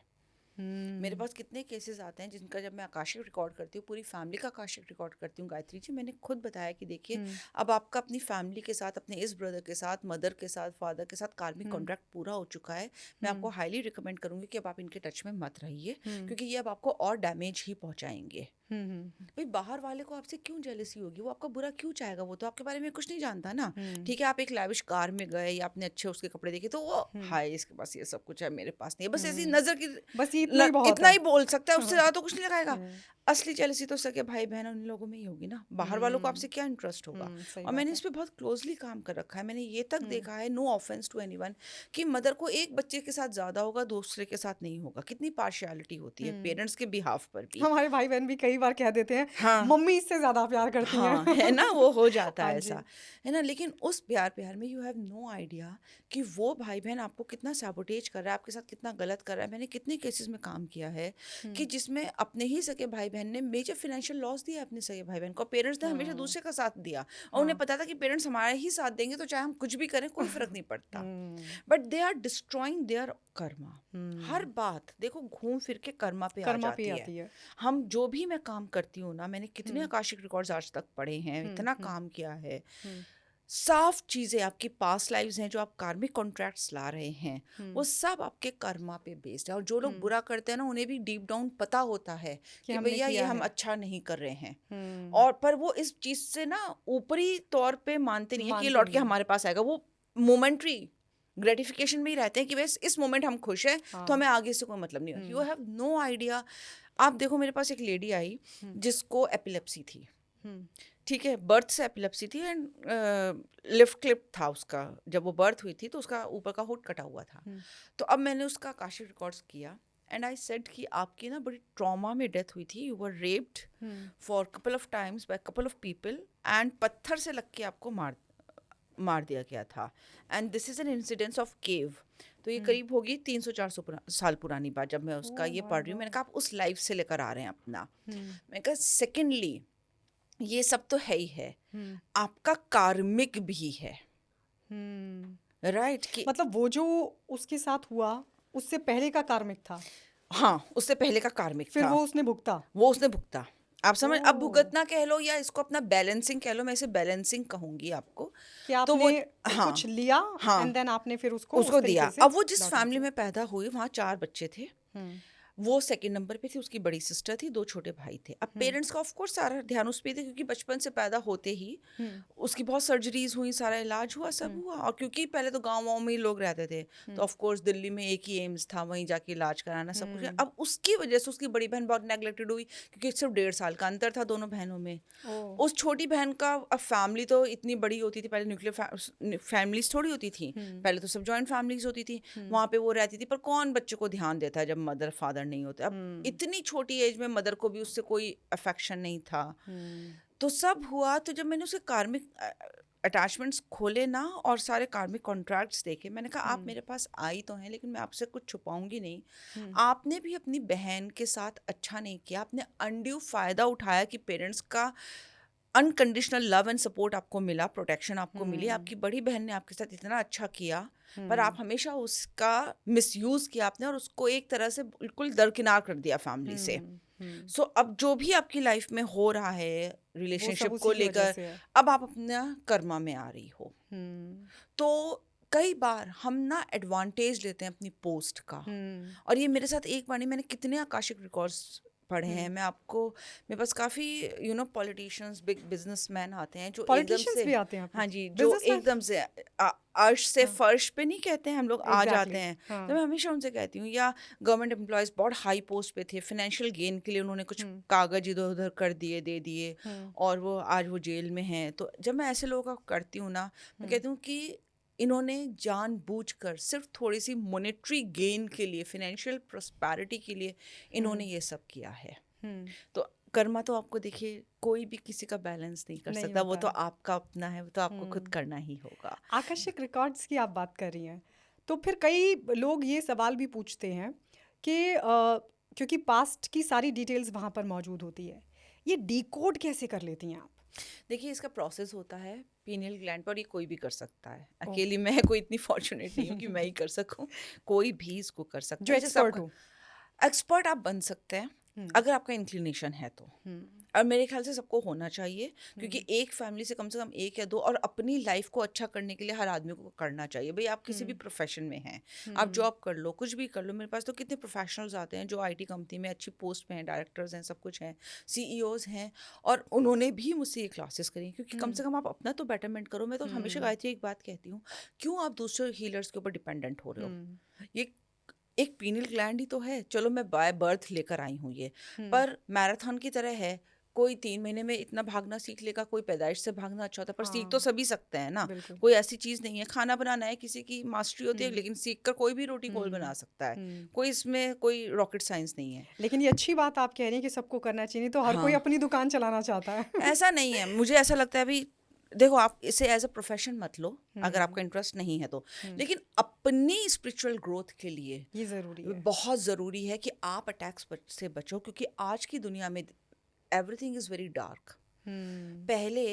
मेरे पास कितने केसेस आते हैं जिनका जब मैं आकाशिक रिकॉर्ड करती हूँ, पूरी फैमिली का आकाशिक रिकॉर्ड करती हूँ, गायत्री जी, मैंने खुद बताया कि देखिए, अब आपका अपनी फैमिली के साथ, अपने इस ब्रदर के साथ, मदर के साथ, फादर के साथ कार्मिक कॉन्ट्रैक्ट पूरा हो चुका है। मैं आपको हाईली रिकमेंड करूँगी कि अब आप इनके टच में मत रहिए, क्योंकि ये अब आपको और डैमेज ही पहुँचाएंगे। भाई, बाहर वाले को आपसे क्यों जेलसी होगी? वो आपका बुरा क्यों चाहेगा? वो तो आपके बारे में कुछ नहीं जानता ना। ठीक है, आप एक लैविश कार में गए या आपने अच्छे उसके कपड़े देखे, तो वो हाय, इसके पास ये सब कुछ है, मेरे पास नहीं है, बस ऐसी नजर की, बस इतना ही बहुत इतना है। ही बोल सकता है, उससे ज्यादा तो कुछ नहीं लगाएगा। असली जेलसी तो सके भाई बहन उन लोगों में ही होगी ना, बाहर वालों को आपसे क्या इंटरेस्ट होगा? और मैंने इस पे बहुत क्लोजली काम कर रखा है। मैंने ये तक देखा है, नो ऑफेंस टू एनीवन, कि मदर को एक बच्चे के साथ ज्यादा होगा, दूसरे के साथ नहीं होगा। कितनी पार्शियलिटी होती है पेरेंट्स के बिहाफ पर भी। हमारे भाई बहन भी कई बार कह देते हैं, हाँ, मम्मी इससे ज्यादा प्यार करती हाँ, हैं। है ना, वो हो जाता हाँ है जी। ऐसा, है ना। लेकिन उस प्यार में यू हैव नो आइडिया कि वो भाई बहन आपको कितना सैबोटेज कर रहा है, आपके साथ कितना गलत कर रहा है। मैंने कितने केसेस में काम किया है कि जिसमें अपने ही सगे भाई बहन ने मेजर फाइनेंशियल लॉस दिया अपने सगे भाई बहन को, पेरेंट्स ने हमेशा दूसरे का साथ दिया, और उन्हें पता था कि पेरेंट्स हमारा ही साथ देंगे, तो चाहे हम कुछ भी करें कोई फर्क नहीं पड़ता। But they are destroying their karma. हर बात देखो घूम फिर के कर्मा पे आ जाती है। हम जो भी मैं काम करती हूँ ना, मैंने कितने आकाशिक रिकॉर्ड्स आज तक पढ़े हैं, इतना काम किया है, साफ चीजें आपकी पास्ट लाइव्स हैं, जो आप कार्मिक कॉन्ट्रैक्ट्स ला रहे हैं, वो सब आपके कर्मा पे बेस्ड है। और जो लोग बुरा करते हैं ना, उन्हें भी डीप डाउन पता होता है कि भैया ये हम अच्छा नहीं कर रहे हैं, और पर वो इस चीज से ना ऊपरी तौर पे मानते नहीं है कि ये लौट के हमारे पास आएगा। वो मोमेंट्री ग्रेटिफिकेशन में ही रहते हैं कि बस इस मोमेंट हम खुश हैं, तो हमें आगे से कोई मतलब नहीं है। You have no idea. आप देखो, मेरे पास एक लेडी आई जिसको एपिलेप्सी थी, ठीक है, बर्थ से एपिलेप्सी थी, एंड लिफ्ट क्लिप था उसका। जब वो बर्थ हुई थी तो उसका ऊपर का होठ कटा हुआ था। तो अब मैंने उसका आकाशिक रिकॉर्ड्स किया, एंड आई सेड कि आपकी ना बड़ी ट्रॉमा में डेथ हुई थी, you were raped for couple of times by couple of people, and पत्थर से लग के आपको मार दिया गया था, and this is an incidence of cave. तो ये करीब होगी 300-400 साल पुरानी बात, जब मैं उसका ये पढ़ रही हूँ। मैंने कहा आप उस लाइफ से लेकर आ रहे हैं अपना। मैंने कहा सेकेंडली, ये सब तो है ही है, आपका कार्मिक भी है, राइट? कि मतलब वो जो उसके साथ हुआ उससे पहले का कार्मिक था। हाँ, उससे पहले का कार्मिक फिर था, वो उसने भुगता। आप समझ, अब भुगतना कह लो या इसको अपना बैलेंसिंग कह लो, मैं इसे बैलेंसिंग कहूंगी आपको कि आपने तो वो कुछ लिया, एंड देन आपने फिर उसको दिया। अब वो जिस फैमिली में पैदा हुई, वहाँ 4 बच्चे थे, वो सेकंड नंबर पे थी, उसकी बड़ी सिस्टर थी, 2 छोटे भाई थे। अब पेरेंट्स का ऑफ कोर्स सारा ध्यान उस पे था, क्योंकि बचपन से पैदा होते ही उसकी बहुत सर्जरीज हुई, सारा इलाज हुआ, सब हुआ। और क्योंकि पहले तो गाँव में ही लोग रहते थे, तो ऑफ कोर्स दिल्ली में एक ही एम्स था, वहीं जाके इलाज कराना सब कुछ। अब उसकी वजह से उसकी बड़ी बहन बहुत नेग्लेक्टेड हुई, क्योंकि सिर्फ 1.5 साल का अंतर था दोनों बहनों में। उस छोटी बहन का अब फैमिली तो इतनी बड़ी होती थी, पहले न्यूक्लियर फैमिलीज थोड़ी होती थी, पहले तो सब जॉइंट फैमिलीज होती थी, वहाँ पे वो रहती थी। पर कौन बच्चे को ध्यान देता है जब मदर फादर नहीं होते। अब इतनी छोटी एज में मदर को भी उससे कोई अफेक्शन नहीं था। तो सब हुआ, तो जब मैंने उसके कार्मिक अटैचमेंट्स खोले ना और सारे कार्मिक कॉन्ट्रैक्ट्स देखे, मैंने कहा आप मेरे पास आई तो हैं, लेकिन मैं आपसे कुछ छुपाऊंगी नहीं। आपने भी अपनी बहन के साथ अच्छा नहीं किया, आपने अनड्यू फ़ायदा उठाया कि पेरेंट्स का अनकंडीशनल लव एंड सपोर्ट आपको मिला, प्रोटेक्शन आपको मिली, आपकी बड़ी बहन ने आपके साथ इतना अच्छा किया, पर आप हमेशा उसका मिसयूज़ किया आपने, और उसको एक तरह से बिल्कुल दरकिनार कर दिया फैमिली से। सो अब जो भी आपकी लाइफ में हो रहा है रिलेशनशिप को लेकर, अब आप अपना कर्मा में आ रही हो। तो कई बार हम ना एडवांटेज लेते हैं अपनी पोस्ट का, और ये मेरे साथ एक बार नहीं, मैंने कितने आकाशिक रिकॉर्ड्स पढ़े हैं। मैं आपको, मेरे पास काफ़ी पॉलिटिशियंस, बिग बिजनेसमैन आते हैं जो एकदम से भी आते हैं। हाँ जी, जो एकदम से अर्श से फर्श पे नहीं कहते हैं हम लोग, आ जाते हैं। तो मैं हमेशा उनसे कहती हूँ, या गवर्नमेंट एम्प्लॉयज़ बहुत हाई पोस्ट पे थे, फाइनेंशियल गेन के लिए उन्होंने कुछ कागज इधर उधर कर दिए, दे दिए, और वो आज वो जेल में हैं। तो जब मैं ऐसे लोगों का करती हूँ ना, मैं कहती हूँ कि इन्होंने जानबूझकर सिर्फ थोड़ी सी मॉनेटरी गेन के लिए, फाइनेंशियल प्रॉस्पेरिटी के लिए इन्होंने ये सब किया है। तो कर्मा तो आपको देखिए कोई भी किसी का बैलेंस नहीं कर सकता, वो तो आपका अपना है, वो तो आपको खुद करना ही होगा। आकर्षक रिकॉर्ड्स की आप बात कर रही हैं, तो फिर कई लोग ये सवाल भी पूछते हैं कि क्योंकि पास्ट की सारी डिटेल्स वहाँ पर मौजूद होती है, ये डिकोड कैसे कर लेती हैं आप? देखिए, इसका प्रोसेस होता है पीनियल ग्लैंड पर, ये कोई भी कर सकता है। अकेली मैं कोई इतनी फॉर्चुनेट नहीं हूँ कि मैं ही कर सकूँ, कोई भी इसको कर सकता जो है। एक्सपर्ट हो। एक्सपर्ट आप बन सकते हैं अगर आपका इंक्लिनेशन है तो, और मेरे ख्याल से सबको होना चाहिए, क्योंकि एक फैमिली से कम 1 या 2, और अपनी लाइफ को अच्छा करने के लिए हर आदमी को करना चाहिए। भाई आप किसी भी प्रोफेशन में हैं, आप जॉब कर लो, कुछ भी कर लो। मेरे पास तो कितने प्रोफेशनल्स आते हैं जो आईटी कंपनी में अच्छी पोस्ट पे हैं, डायरेक्टर्स हैं, सब कुछ हैं, सीईओज हैं, और उन्होंने भी मुझसे ये क्लासेस करी, क्योंकि कम से कम आप अपना तो बेटरमेंट करो। मैं तो हमेशा गायत्री एक बात कहती हूँ, क्यों आप दूसरे हीलर्स के ऊपर डिपेंडेंट हो रहे हो? ये एक पीनियल ग्लैंड ही तो है, चलो मैं बाय बर्थ लेकर आई हूँ ये, पर मैराथन की तरह है। कोई 3 महीने में इतना भागना सीख लेगा, कोई पैदाइश से भागना अच्छा होता है, पर सीख तो सभी सकते हैं ना। कोई ऐसी चीज़ नहीं है, खाना बनाना है किसी की मास्टरी होती है, लेकिन सीख कर कोई भी रोटी गोल बना सकता है। कोई इसमें कोई रॉकेट साइंस नहीं है। लेकिन ये अच्छी बात आप कह रही हैं कि सबको करना चाहिए, तो हर कोई अपनी दुकान चलाना चाहता है। ऐसा नहीं है, मुझे ऐसा लगता है अभी देखो, आप इसे एज अ प्रोफेशन मत लो अगर आपका इंटरेस्ट नहीं है तो, लेकिन अपनी स्पिरिचुअल ग्रोथ के लिए ये ज़रूरी है, बहुत ज़रूरी है कि आप अटैक्स से बचो, क्योंकि आज की दुनिया में एवरीथिंग इज़ वेरी डार्क। पहले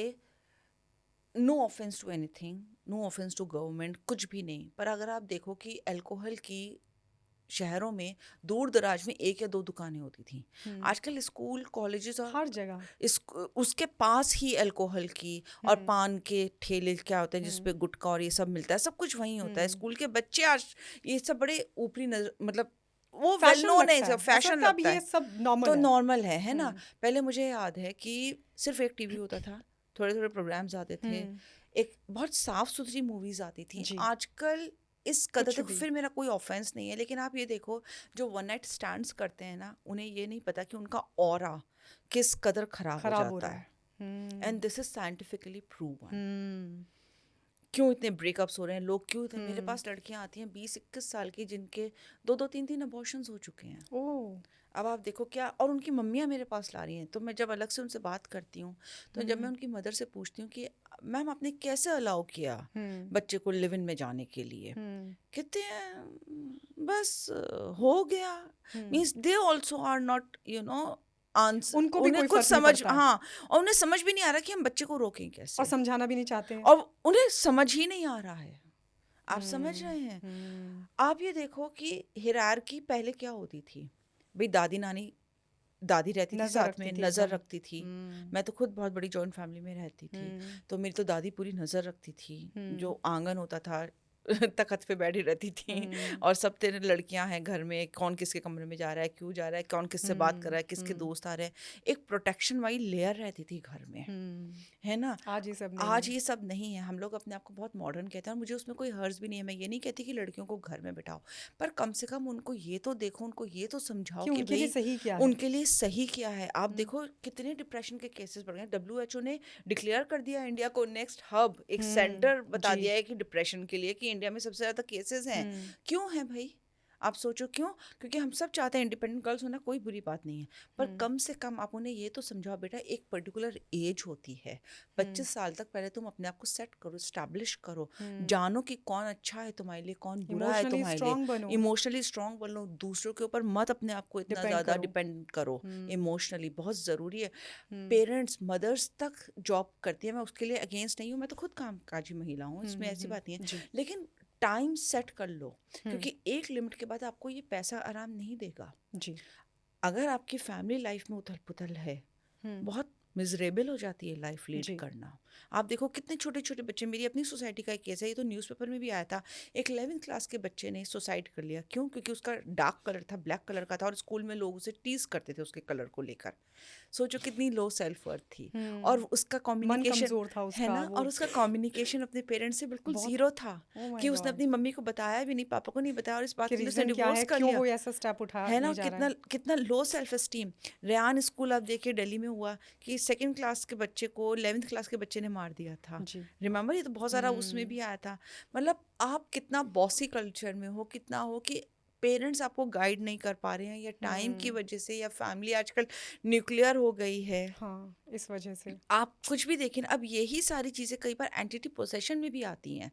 no offence to anything, no offence to government, कुछ भी नहीं, पर अगर आप देखो कि अल्कोहल की शहरों में दूर दराज में 1 या 2 दुकानें होती थी, आजकल स्कूल कॉलेजेस और हर जगह उसके पास ही अल्कोहल की और पान के ठेले क्या होते हैं जिसपे गुटखा और ये सब मिलता है, सब कुछ वहीं होता है। स्कूल के बच्चे आज ये सब बड़े ऊपरी मतलब वो वेल नोन है, फैशन लगता है, ये सब नॉर्मल तो है। नॉर्मल है ना। पहले मुझे याद है कि सिर्फ एक टीवी होता था, थोड़े थोड़े प्रोग्राम्स आते थे, एक बहुत साफ सुथरी मूवीज आती थी। आजकल इस कदर तक, फिर मेरा कोई ऑफेंस नहीं है, लेकिन आप ये देखो जो वन नाइट स्टैंड्स करते हैं ना, उन्हें ये नहीं पता कि उनका ऑरा किस कदर खराब हो जाता है, and this is scientifically proven. क्यों इतने ब्रेकअप्स हो रहे हैं, लोग क्यों इतने, मेरे पास लड़कियां आती हैं 20-21 साल की जिनके 2-2, 3-3 अबॉर्शंस हो चुके हैं। अब आप देखो क्या, और उनकी मम्मियाँ मेरे पास ला रही हैं, तो मैं जब अलग से उनसे बात करती हूँ, तो जब मैं उनकी मदर से पूछती हूँ कि मैम आपने कैसे अलाउ किया बच्चे को लिव इन में जाने के लिए, कहते हैं बस हो गया। Means they also are not answer, उनको भी उन्हें कुछ समझ, हाँ, और उन्हें समझ भी नहीं आ रहा कि हम बच्चे को रोकें कैसे, और समझाना भी नहीं चाहते हैं, और उन्हें समझ ही नहीं आ रहा है। आप समझ रहे हैं? आप ये देखो कि हिरार्की पहले क्या होती थी, भाई दादी रहती थी साथ में, नज़र रखती थी। मैं तो खुद बहुत बड़ी जॉइंट फैमिली में रहती थी, तो मेरी तो दादी पूरी नज़र रखती थी। जो आंगन होता था, तखत पे बैठी रहती थी और सब तेरे लड़कियां हैं घर में, कौन किसके कमरे में जा रहा है, क्यों जा रहा है, कौन किससे बात कर रहा है, किसके दोस्त आ रहे हैं, एक प्रोटेक्शन वाली लेयर रहती थी घर में, है ना। आज ये सब नहीं आज है। ये सब नहीं है। हम लोग अपने आप को बहुत मॉडर्न कहते हैं और मुझे उसमें कोई हर्ज भी नहीं है। मैं ये नहीं कहती कि लड़कियों को घर में बिठाओ, पर कम से कम उनको ये तो देखो, उनको ये तो समझाओ कि कि उनके लिए भाई सही क्या है। उनके लिए सही क्या है। आप देखो कितने डिप्रेशन के केसेस बढ़ गए। WHO ने डिक्लेयर कर दिया इंडिया को नेक्स्ट हब, एक सेंटर बता जी। दिया है कि डिप्रेशन के लिए, कि इंडिया में सबसे ज़्यादा केसेस हैं। क्यों है भाई? आप सोचो क्यों? क्योंकि हम सब चाहते हैं इंडिपेंडेंट गर्ल्स होना, कोई बुरी बात नहीं है, पर कम से कम आप उन्हें ये तो समझाओ बेटा एक पर्टिकुलर एज होती है, 25 साल तक पहले तुम अपने आप को सेट करो, स्टैब्लिश करो, जानो कि कौन अच्छा है तुम्हारे लिए, कौन बुरा है इमोशनली तुम्हारे स्ट्रांग लिए, बनो, इमोशनली स्ट्रांग बनो, दूसरों के ऊपर मत अपने आप को इतना डिपेंड ज़्यादा करो। डिपेंड करो। इमोशनली बहुत ज़रूरी है। पेरेंट्स, मदर्स तक जॉब करती है, मैं उसके लिए अगेंस्ट नहीं हूँ, मैं तो खुद कामकाजी महिला हूँ, इसमें ऐसी बात नहीं है, लेकिन टाइम सेट कर लो, क्योंकि एक लिमिट के बाद आपको ये पैसा आराम नहीं देगा। जी। अगर आपकी फैमिली लाइफ में उथल पुथल है, बहुत मिजरेबल हो जाती है लाइफ लीड जी। करना। आप देखो कितने छोटे छोटे बच्चे, मेरी अपनी सोसाइटी का एक केस है, ये तो न्यूज़पेपर में भी आया था, एक 11th क्लास के बच्चे ने सुसाइड कर लिया। क्यों? क्योंकि उसका डार्क कलर था, ब्लैक कलर का था, और स्कूल में लोग उसे टीज करते थे उसके कलर को लेकर। सोचो कितनी लो सेल्फ वर्थ थी। और उसका मन कम्युनिकेशन, कमजोर था है उसका ना, वो और उसका कम्युनिकेशन अपने पेरेंट्स से बिल्कुल बहुत। जीरो था, ओह माय कि उसने गॉड। अपनी मम्मी को बताया भी नहीं, पापा को नहीं बताया, और इस बात कि के लिए उसने रीजन क्या डिवोर्स है, कर क्यों लिया, वो ऐसा स्टेप उठा है ना। नहीं जा रहा कितना है। कितना low self esteem. Ryan school आप देखिए दिल्ली में हुआ कि 2nd क्लास के बच्चे को 11th क्लास के बच्चे ने मार दिया था। जी। रिमेंबर, ये तो बहुत सारा उसमें भी आया था। मतलब आप कितना बॉसी कल्चर में हो, कितना हो कि पेरेंट्स आपको गाइड नहीं कर पा रहे हैं, या टाइम की वजह से, या फैमिली आजकल न्यूक्लियर हो गई है। हाँ, इस वजह से। आप कुछ भी देखें ना, अब यही सारी चीज़ें कई बार एंटिटी पोसेशन में भी आती हैं।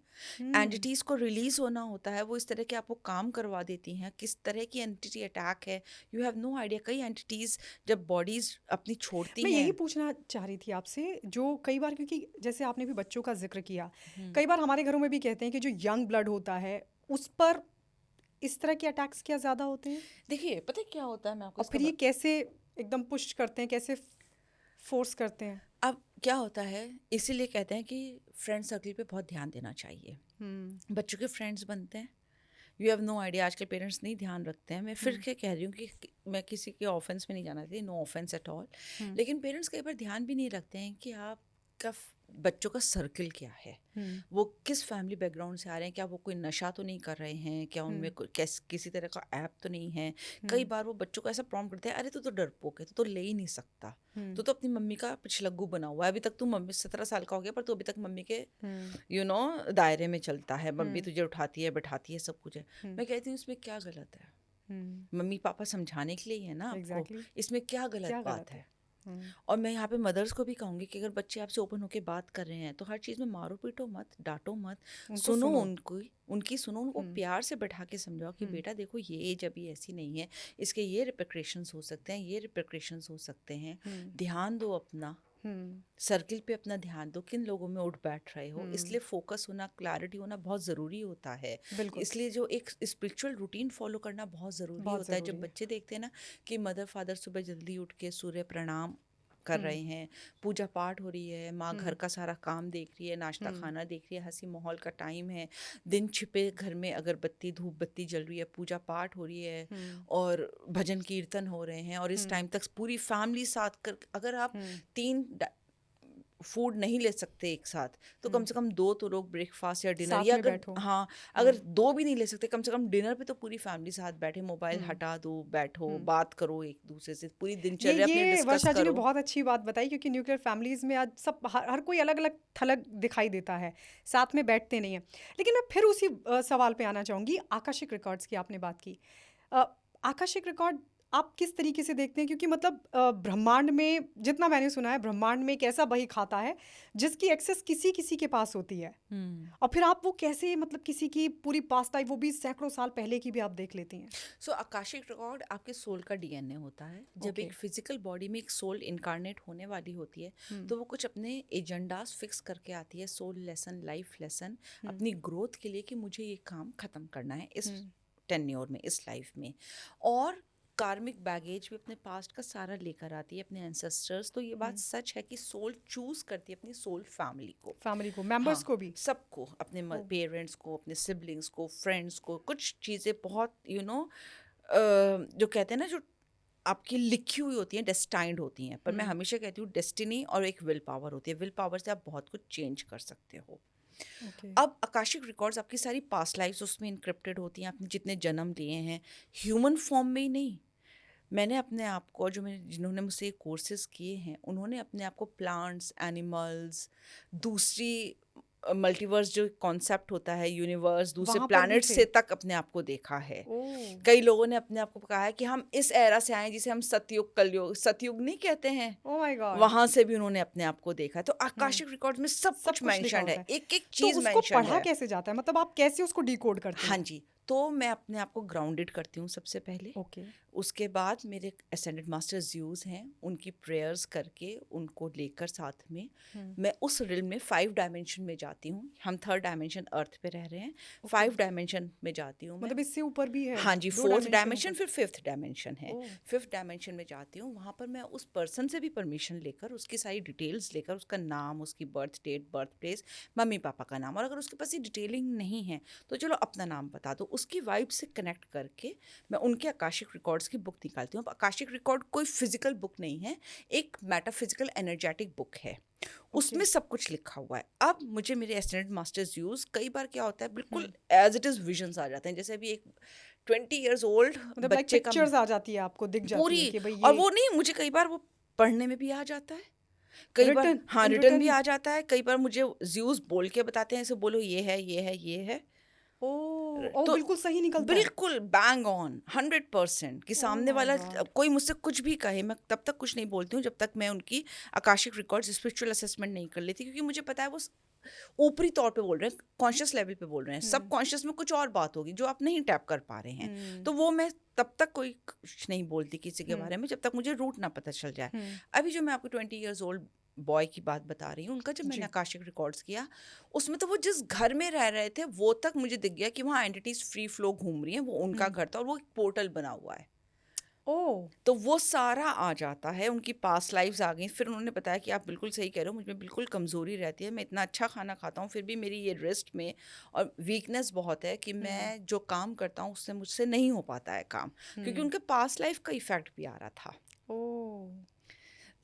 एंटिटीज़ को रिलीज होना होता है, वो इस तरह के आपको काम करवा देती हैं। किस तरह की एंटिटी अटैक है, यू हैव नो आइडिया। कई एंटिटीज़ जब बॉडीज अपनी छोड़ती मैं हैं, यही पूछना चाह रही थी आपसे, जो कई बार, क्योंकि जैसे आपने भी बच्चों का जिक्र किया, कई बार हमारे घरों में भी कहते हैं कि जो यंग ब्लड होता है उस पर इस तरह के अटैक्स क्या ज़्यादा होते हैं, देखिए पता है क्या होता है, मैं आपको और फिर ये कैसे एकदम पुश करते हैं, कैसे फोर्स करते हैं। अब क्या होता है, इसीलिए कहते हैं कि फ्रेंड सर्कल पे बहुत ध्यान देना चाहिए। बच्चों के फ्रेंड्स बनते हैं, यू हैव नो आइडिया। आजकल पेरेंट्स नहीं ध्यान रखते हैं। मैं फिर क्या कह रही हूँ कि मैं किसी के ऑफेंस में नहीं जाना चाहती, नो ऑफेंस एट ऑल, लेकिन पेरेंट्स कई बार ध्यान भी नहीं रखते हैं कि आपका बच्चों का सर्कल क्या है, वो किस फैमिली बैकग्राउंड से आ रहे हैं, क्या वो कोई नशा तो नहीं कर रहे हैं, क्या उनमें किसी तरह का ऐप तो नहीं है। कई बार वो बच्चों को ऐसा प्रॉम्प्ट करते हैं, अरे तू तो डरपोक है, तू तो ले ही नहीं सकता, तू तो अपनी मम्मी का पिछलग्गू बना हुआ है, अभी तक तू मम्मी 17 साल का हो गया पर तू अभी तक मम्मी के दायरे में चलता है, मम्मी तुझे उठाती है बैठाती है, सब कुछ है। मैं कहती हूँ इसमें क्या गलत है? मम्मी पापा समझाने के लिए ही है ना आपको। Exactly. इसमें क्या गलत बात है? और मैं यहाँ पे मदर्स को भी कहूँगी कि अगर बच्चे आपसे ओपन होके बात कर रहे हैं तो हर चीज़ में मारो पीटो मत, डांटो मत, सुनो उनकी सुनो, उनको प्यार से बैठा के समझाओ कि बेटा देखो ये एज अभी ऐसी नहीं है, इसके ये रिpercussions हो सकते हैं, ये रिpercussions हो सकते हैं। ध्यान दो अपना सर्किल पे, अपना ध्यान दो, किन लोगों में उठ बैठ रहे हो। इसलिए फोकस होना, क्लैरिटी होना बहुत ज़रूरी होता है। इसलिए जो एक स्पिरिचुअल रूटीन फॉलो करना बहुत ज़रूरी होता है। जब बच्चे देखते हैं ना कि मदर फादर सुबह जल्दी उठ के सूर्य प्रणाम कर रहे हैं, पूजा पाठ हो रही है, माँ घर का सारा काम देख रही है, नाश्ता खाना देख रही है, हंसी माहौल का टाइम है, दिन छिपे घर में अगरबत्ती धूप बत्ती जल रही है, पूजा पाठ हो रही है, और भजन कीर्तन हो रहे हैं, और इस टाइम तक पूरी फैमिली साथ कर, अगर आप 3 फूड नहीं ले सकते एक साथ तो कम से कम 2 तो लोग ब्रेकफास्ट या डिनर, या अगर हाँ अगर 2 भी नहीं ले सकते कम से कम डिनर पे तो पूरी फैमिली साथ बैठे, मोबाइल हटा दो, बैठो, बात करो एक दूसरे से, पूरी दिनचर्या अपनी डिस्कस वर्षा जी ने करो। बहुत अच्छी बात बताई, क्योंकि न्यूक्लियर फैमिलीज में आज सब हर कोई अलग अलग थलग दिखाई देता है, साथ में बैठते नहीं है। लेकिन मैं फिर उसी सवाल पे आना चाहूँगी, आकाशिक रिकॉर्ड्स की आपने बात की। आकाशिक रिकॉर्ड आप किस तरीके से देखते हैं, क्योंकि मतलब ब्रह्मांड में जितना मैंने सुना है, ब्रह्मांड में एक ऐसा बही खाता है जिसकी एक्सेस किसी किसी के पास होती है, और फिर आप वो कैसे, मतलब किसी की पूरी पास्ट लाइफ, वो भी सैकड़ों साल पहले की भी आप देख लेती हैं। सो आकाशिक रिकॉर्ड आपके सोल का DNA होता है। जब एक फिजिकल बॉडी में एक सोल इनकारनेट होने वाली होती है तो वो कुछ अपने एजेंडास फिक्स करके आती है, सोल लेसन, लाइफ लेसन, अपनी ग्रोथ के लिए कि मुझे ये काम ख़त्म करना है इस टेन्योर में, इस लाइफ में। और कार्मिक बैगेज भी अपने पास्ट का सारा लेकर आती है, अपने एंसेस्टर्स। तो ये बात सच है कि सोल चूज करती है अपनी सोल फैमिली को, मेंबर्स हाँ, को भी। सबको, अपने पेरेंट्स को, अपने सिबलिंग्स को, फ्रेंड्स को। कुछ चीज़ें बहुत जो कहते हैं ना, जो आपकी लिखी हुई होती हैं, डेस्टाइंड होती हैं। पर मैं हमेशा कहती हूँ डेस्टिनी और एक विल पावर होती है। विल पावर से आप बहुत कुछ चेंज कर सकते हो। अब आकाशिक रिकॉर्ड्स, आपकी सारी पास्ट लाइफ्स उसमें इनक्रिप्टेड होती हैं। आपने जितने जन्म लिए हैं, ह्यूमन फॉर्म में ही नहीं, मैंने अपने आप को, जिन्होंने मुझसे कोर्सेज किए हैं, उन्होंने अपने आप को प्लांट्स, एनिमल्स, दूसरी मल्टीवर्स जो कॉन्सेप्ट होता है, यूनिवर्स, दूसरे वहाँ पर भी प्लैनेट थे। से तक अपने आप को देखा है। ओह, कई लोगों ने अपने आप को कहा है कि हम इस एरा से आए जिसे हम सतयुग, कलयुग, सतयुग नहीं कहते हैं, ओह माय गॉड। वहां से भी उन्होंने अपने आप को देखा है। तो आकाशिक रिकॉर्ड्स में सब सब कुछ कुछ लिखा मेंशन्ड होता है, है। एक एक तो चीज उसको मेंशन्ड पढ़ा है। कैसे जाता है, मतलब आप कैसे उसको डिकोड करते हाँ हैं? जी, तो मैं अपने आप को ग्राउंडेड करती हूँ सबसे पहले। ओके। उसके बाद मेरे असेंडेड मास्टर ज्यूज हैं, उनकी प्रेयर्स करके उनको लेकर साथ में मैं उस रिल्म में 5 डायमेंशन में जाती हूँ। हम 3rd डायमेंशन अर्थ पे रह रहे हैं, 5 डायमेंशन में जाती हूँ मैं। मतलब इससे ऊपर भी है? हाँ जी, 2 4th डायमेंशन डायमेंशन, ऊपर। फिर 5th डायमेंशन है। ओह। 5th डायमेंशन में जाती हूँ, वहाँ पर मैं उस पर्सन से भी परमिशन लेकर, उसकी सारी डिटेल्स लेकर, उसका नाम, उसकी बर्थ डेट, बर्थ प्लेस, मम्मी पापा का नाम, और अगर उसके पास ये डिटेलिंग नहीं है तो चलो अपना नाम बता दो, उसकी वाइब से कनेक्ट करके मैं उनके आकाशिक रिकॉर्ड्स की बुक निकालती हूँ। अब आकाशिक रिकॉर्ड कोई फिजिकल बुक नहीं है, एक मेटाफिजिकल एनर्जेटिक बुक है, उसमें सब कुछ लिखा हुआ है। अब मुझे मेरे एस्टेंडेड मास्टर्स यूज, कई बार क्या होता है, बिल्कुल एज इट इज विजन्स आ जाते हैं। जैसे अभी एक 20 years old मतलब लाइक बच्चे का पिक्चर्स आ जाती है, आपको दिख जाती पूरी, है कि भाई और ये वो नहीं, मुझे कई बार वो पढ़ने में भी आ जाता है, कई बार रिटर्न, हाँ इन रिटर्न भी रिटर्न। आ जाता है, कई बार मुझे ज्यूस बोल के बताते हैं, ऐसे बोलो ये है, ये है, ये है। ओह, तो बिल्कुल सही निकलता है। बिल्कुल बैंग ऑन 100% कि ओह सामने माय वाला गॉड। कोई मुझसे कुछ भी कहे, मैं तब तक कुछ नहीं बोलती हूँ जब तक मैं उनकी आकाशिक रिकॉर्ड्स स्पिरिचुअल असेसमेंट नहीं कर लेती, क्योंकि मुझे पता है वो ऊपरी तौर पे बोल रहे हैं, कॉन्शियस लेवल पे बोल रहे हैं। सब कॉन्शियस में कुछ और बात होगी जो आप नहीं टैप कर पा रहे हैं। तो वो मैं तब तक कोई कुछ नहीं बोलती किसी के बारे में जब तक मुझे रूट ना पता चल जाए। अभी जो मैं आपको 20 years old बॉय की बात बता रही हूँ, उनका जब मैंने आकाशिक रिकॉर्ड्स किया, उसमें तो वो जिस घर में रह रहे थे वो तक मुझे दिख गया कि वहाँ एंटिटीज फ्री फ्लो घूम रही हैं, वो उनका घर था और वो एक पोर्टल बना हुआ है। ओह, तो वो सारा आ जाता है, उनकी पास्ट लाइफ्स आ गई। फिर उन्होंने बताया कि आप बिल्कुल सही कह रहे हो, मुझ में बिल्कुल कमज़ोरी रहती है, मैं इतना अच्छा खाना खाता हूँ फिर भी मेरी ये रिस्ट में और वीकनेस बहुत है कि मैं जो काम करता हूँ उससे मुझसे नहीं हो पाता है काम, क्योंकि उनके पास्ट लाइफ का इफेक्ट भी आ रहा था। ओह।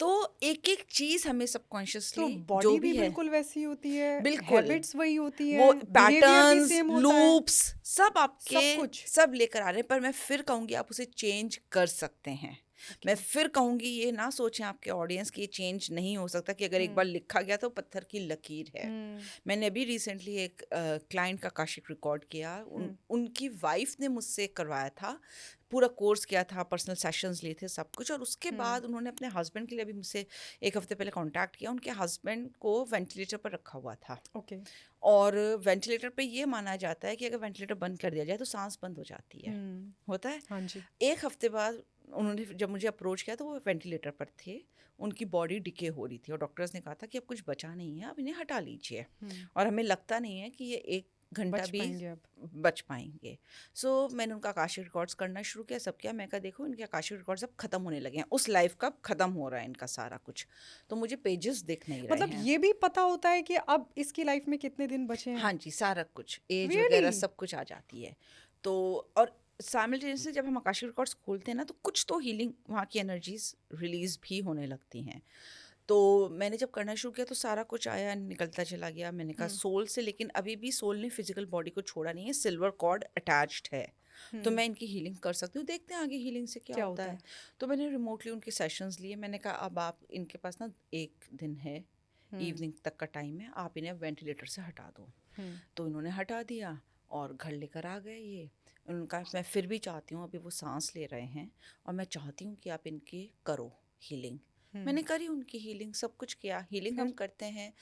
तो एक एक चीज़ हमें तो सबकॉन्शियसली जो बॉडी भी भी है, बिल्कुल वैसी होती है, बिल्कुल हैबिट्स वही होती वो है, बिहेवियर भी पैटर्न्स, सेम होता है, लूप्स, सब आपके सब कुछ। सब लेकर आ रहे हैं। पर मैं फिर कहूँगी आप उसे चेंज कर सकते हैं। मैं फिर कहूँगी ये ना सोचें आपके ऑडियंस की ये चेंज नहीं हो सकता, कि अगर एक बार लिखा गया तो पत्थर की लकीर है। मैंने अभी रिसेंटली एक क्लाइंट का आकाशिक रिकॉर्ड किया, उनकी वाइफ ने मुझसे करवाया था, पूरा कोर्स किया था, पर्सनल सेशंस लिए थे, सब कुछ। और उसके बाद उन्होंने अपने हस्बैंड के लिए भी मुझसे 1 हफ्ते पहले कांटेक्ट किया। उनके हस्बैंड को वेंटिलेटर पर रखा हुआ था, ओके। और वेंटिलेटर पे ये माना जाता है कि अगर वेंटिलेटर बंद कर दिया जाए तो सांस बंद हो जाती है, होता है। हाँ जी। 1 हफ्ते बाद उन्होंने जब मुझे अप्रोच किया तो वो वेंटिलेटर पर थे, उनकी बॉडी डिके हो रही थी और डॉक्टर्स ने कहा था कि अब कुछ बचा नहीं है, अब इन्हें हटा लीजिए, और हमें लगता नहीं है कि ये 1 घंटा बच भी पाएंगे अब। बच पाएंगे। सो मैंने उनका आकाशिक रिकॉर्ड्स करना शुरू किया, सब किया। मैं कहा देखो इनके आकाशिक रिकॉर्ड्स अब खत्म होने लगे हैं, उस लाइफ का खत्म हो रहा है इनका सारा कुछ, तो मुझे पेजेस दिख नहीं रहे मतलब हैं। ये भी पता होता है कि अब इसकी लाइफ में कितने दिन बचे हैं? हाँ जी, सारा कुछ, एज Really? वगैरह सब कुछ आ जाती है। तो और साइमल्टेनियसली जब हम आकाशिक रिकॉर्ड्स खोलते हैं ना, तो कुछ तो हीलिंग, वहाँ की एनर्जीज रिलीज भी होने लगती हैं। तो मैंने जब करना शुरू किया तो सारा कुछ आया, निकलता चला गया। मैंने कहा सोल से, लेकिन अभी भी सोल ने फिजिकल बॉडी को छोड़ा नहीं है, सिल्वर कॉर्ड अटैच्ड है, तो मैं इनकी हीलिंग कर सकती हूँ, देखते हैं आगे हीलिंग से क्या होता है। तो मैंने रिमोटली उनके सेशंस लिए। मैंने कहा अब आप, इनके पास ना 1 दिन है, इवनिंग तक का टाइम है, आप इन्हें वेंटिलेटर से हटा दो। तो इन्होंने हटा दिया और घर लेकर आ गए ये। उनका मैं फिर भी चाहती हूँ, अभी वो सांस ले रहे हैं और मैं चाहती हूँ कि आप इनकी करो हीलिंग। मैंने करी उनकी हीलिंग, सब कुछ किया। हीलिंग हम करते हैं,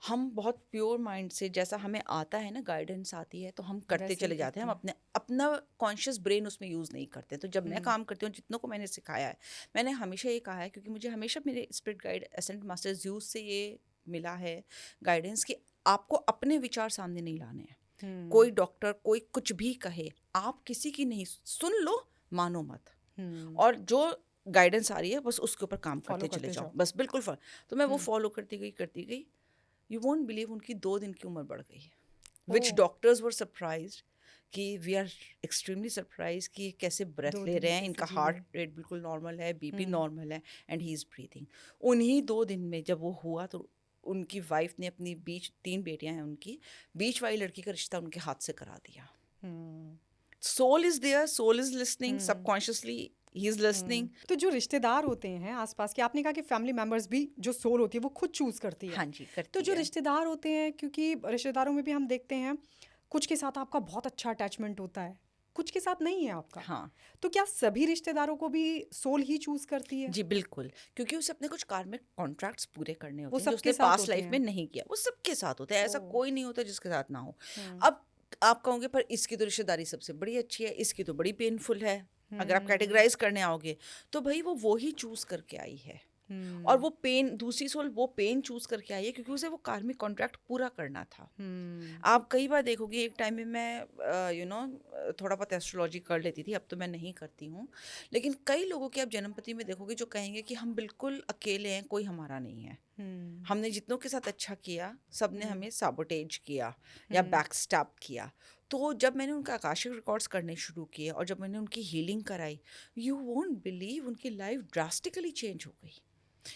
हम बहुत प्योर माइंड से, जैसा हमें आता है ना, गाइडेंस आती है तो हम करते चले जाते हैं, हम अपना कॉन्शियस ब्रेन उसमें यूज़ नहीं करते। तो जब मैं काम करती हूँ, जितनों को मैंने सिखाया है, मैंने हमेशा ये कहा है, क्योंकि मुझे हमेशा मेरे स्पिरिट गाइड एसेंट मास्टर्स यूज से ये मिला है गाइडेंस, कि आपको अपने विचार सामने नहीं लाने हैं। कोई डॉक्टर कोई कुछ भी कहे, आप किसी की नहीं सुन लो, मानो मत। और जो गाइडेंस आ रही है बस उसके ऊपर काम Follow करते चले करते जाओ, जाओ। बस बिल्कुल तो मैं वो फॉलो करती गई। यू वोंट बिलीव उनकी 2 दिन की उम्र बढ़ गई, विच ओह, डॉक्टर्स वर सरप्राइज्ड कि वी आर एक्सट्रीमली सरप्राइज कि ये कैसे ब्रेथ 2 ले दिन रहे हैं, कैसे इनका जी हार्ट रहे हैं। रेट बिल्कुल नॉर्मल है, बीपी नॉर्मल है, एंड ही इज़ ब्रीथिंग। उन्हीं 2 दिन में जब वो हुआ तो उनकी वाइफ ने अपनी बीच 3 बेटियां हैं उनकी, बीच वाली लड़की का रिश्ता उनके हाथ से करा दिया। Soul is there, soul is listening, subconsciously he is listening. तो जो रिश्तेदार होते हैं आसपास के, आपने कहा कि फैमिली मेंबर्स भी जो सोल होती है वो खुद चूज करती है। हाँ जी, तो करती जो है। रिश्तेदार होते हैं, क्योंकि रिश्तेदारों में भी हम देखते हैं कुछ के साथ आपका बहुत अच्छा अटैचमेंट होता है, कुछ के साथ नहीं है आपका। हाँ तो क्या सभी रिश्तेदारों को भी सोल ही चूज करती है? जी बिल्कुल, क्योंकि उसे अपने कुछ कार्मिक कॉन्ट्रैक्ट्स पूरे करने वो होते हैं जो सबके उसने साथ पास्ट होते लाइफ में हैं। नहीं किया, वो सबके साथ होता है, ऐसा ओह। कोई नहीं होता जिसके साथ ना हो। हम्म। अब आप कहोगे पर इसकी तो रिश्तेदारी सबसे बड़ी अच्छी है, इसकी तो बड़ी पेनफुल है। अगर आप हम्म। कैटेगराइज करने आओगे तो भाई वो ही चूज करके आई है, और वो पेन, दूसरी सोल वो पेन चूज करके आई है क्योंकि उसे वो कार्मिक कॉन्ट्रैक्ट पूरा करना था। आप कई बार देखोगे, एक टाइम में मैं थोड़ा बहुत एस्ट्रोलॉजी कर लेती थी, अब तो मैं नहीं करती हूँ, लेकिन कई लोगों के आप जन्मपति में देखोगे जो कहेंगे कि हम बिल्कुल अकेले हैं, कोई हमारा नहीं है, हमने जितनों के साथ अच्छा किया सब ने हमें साबोटेज किया या बैकस्टैप किया। तो जब मैंने उनका आकाशिक रिकॉर्ड्स करने शुरू किए और जब मैंने उनकी हीलिंग कराई, यू वोंट बिलीव उनकी लाइफ ड्रास्टिकली चेंज हो गई।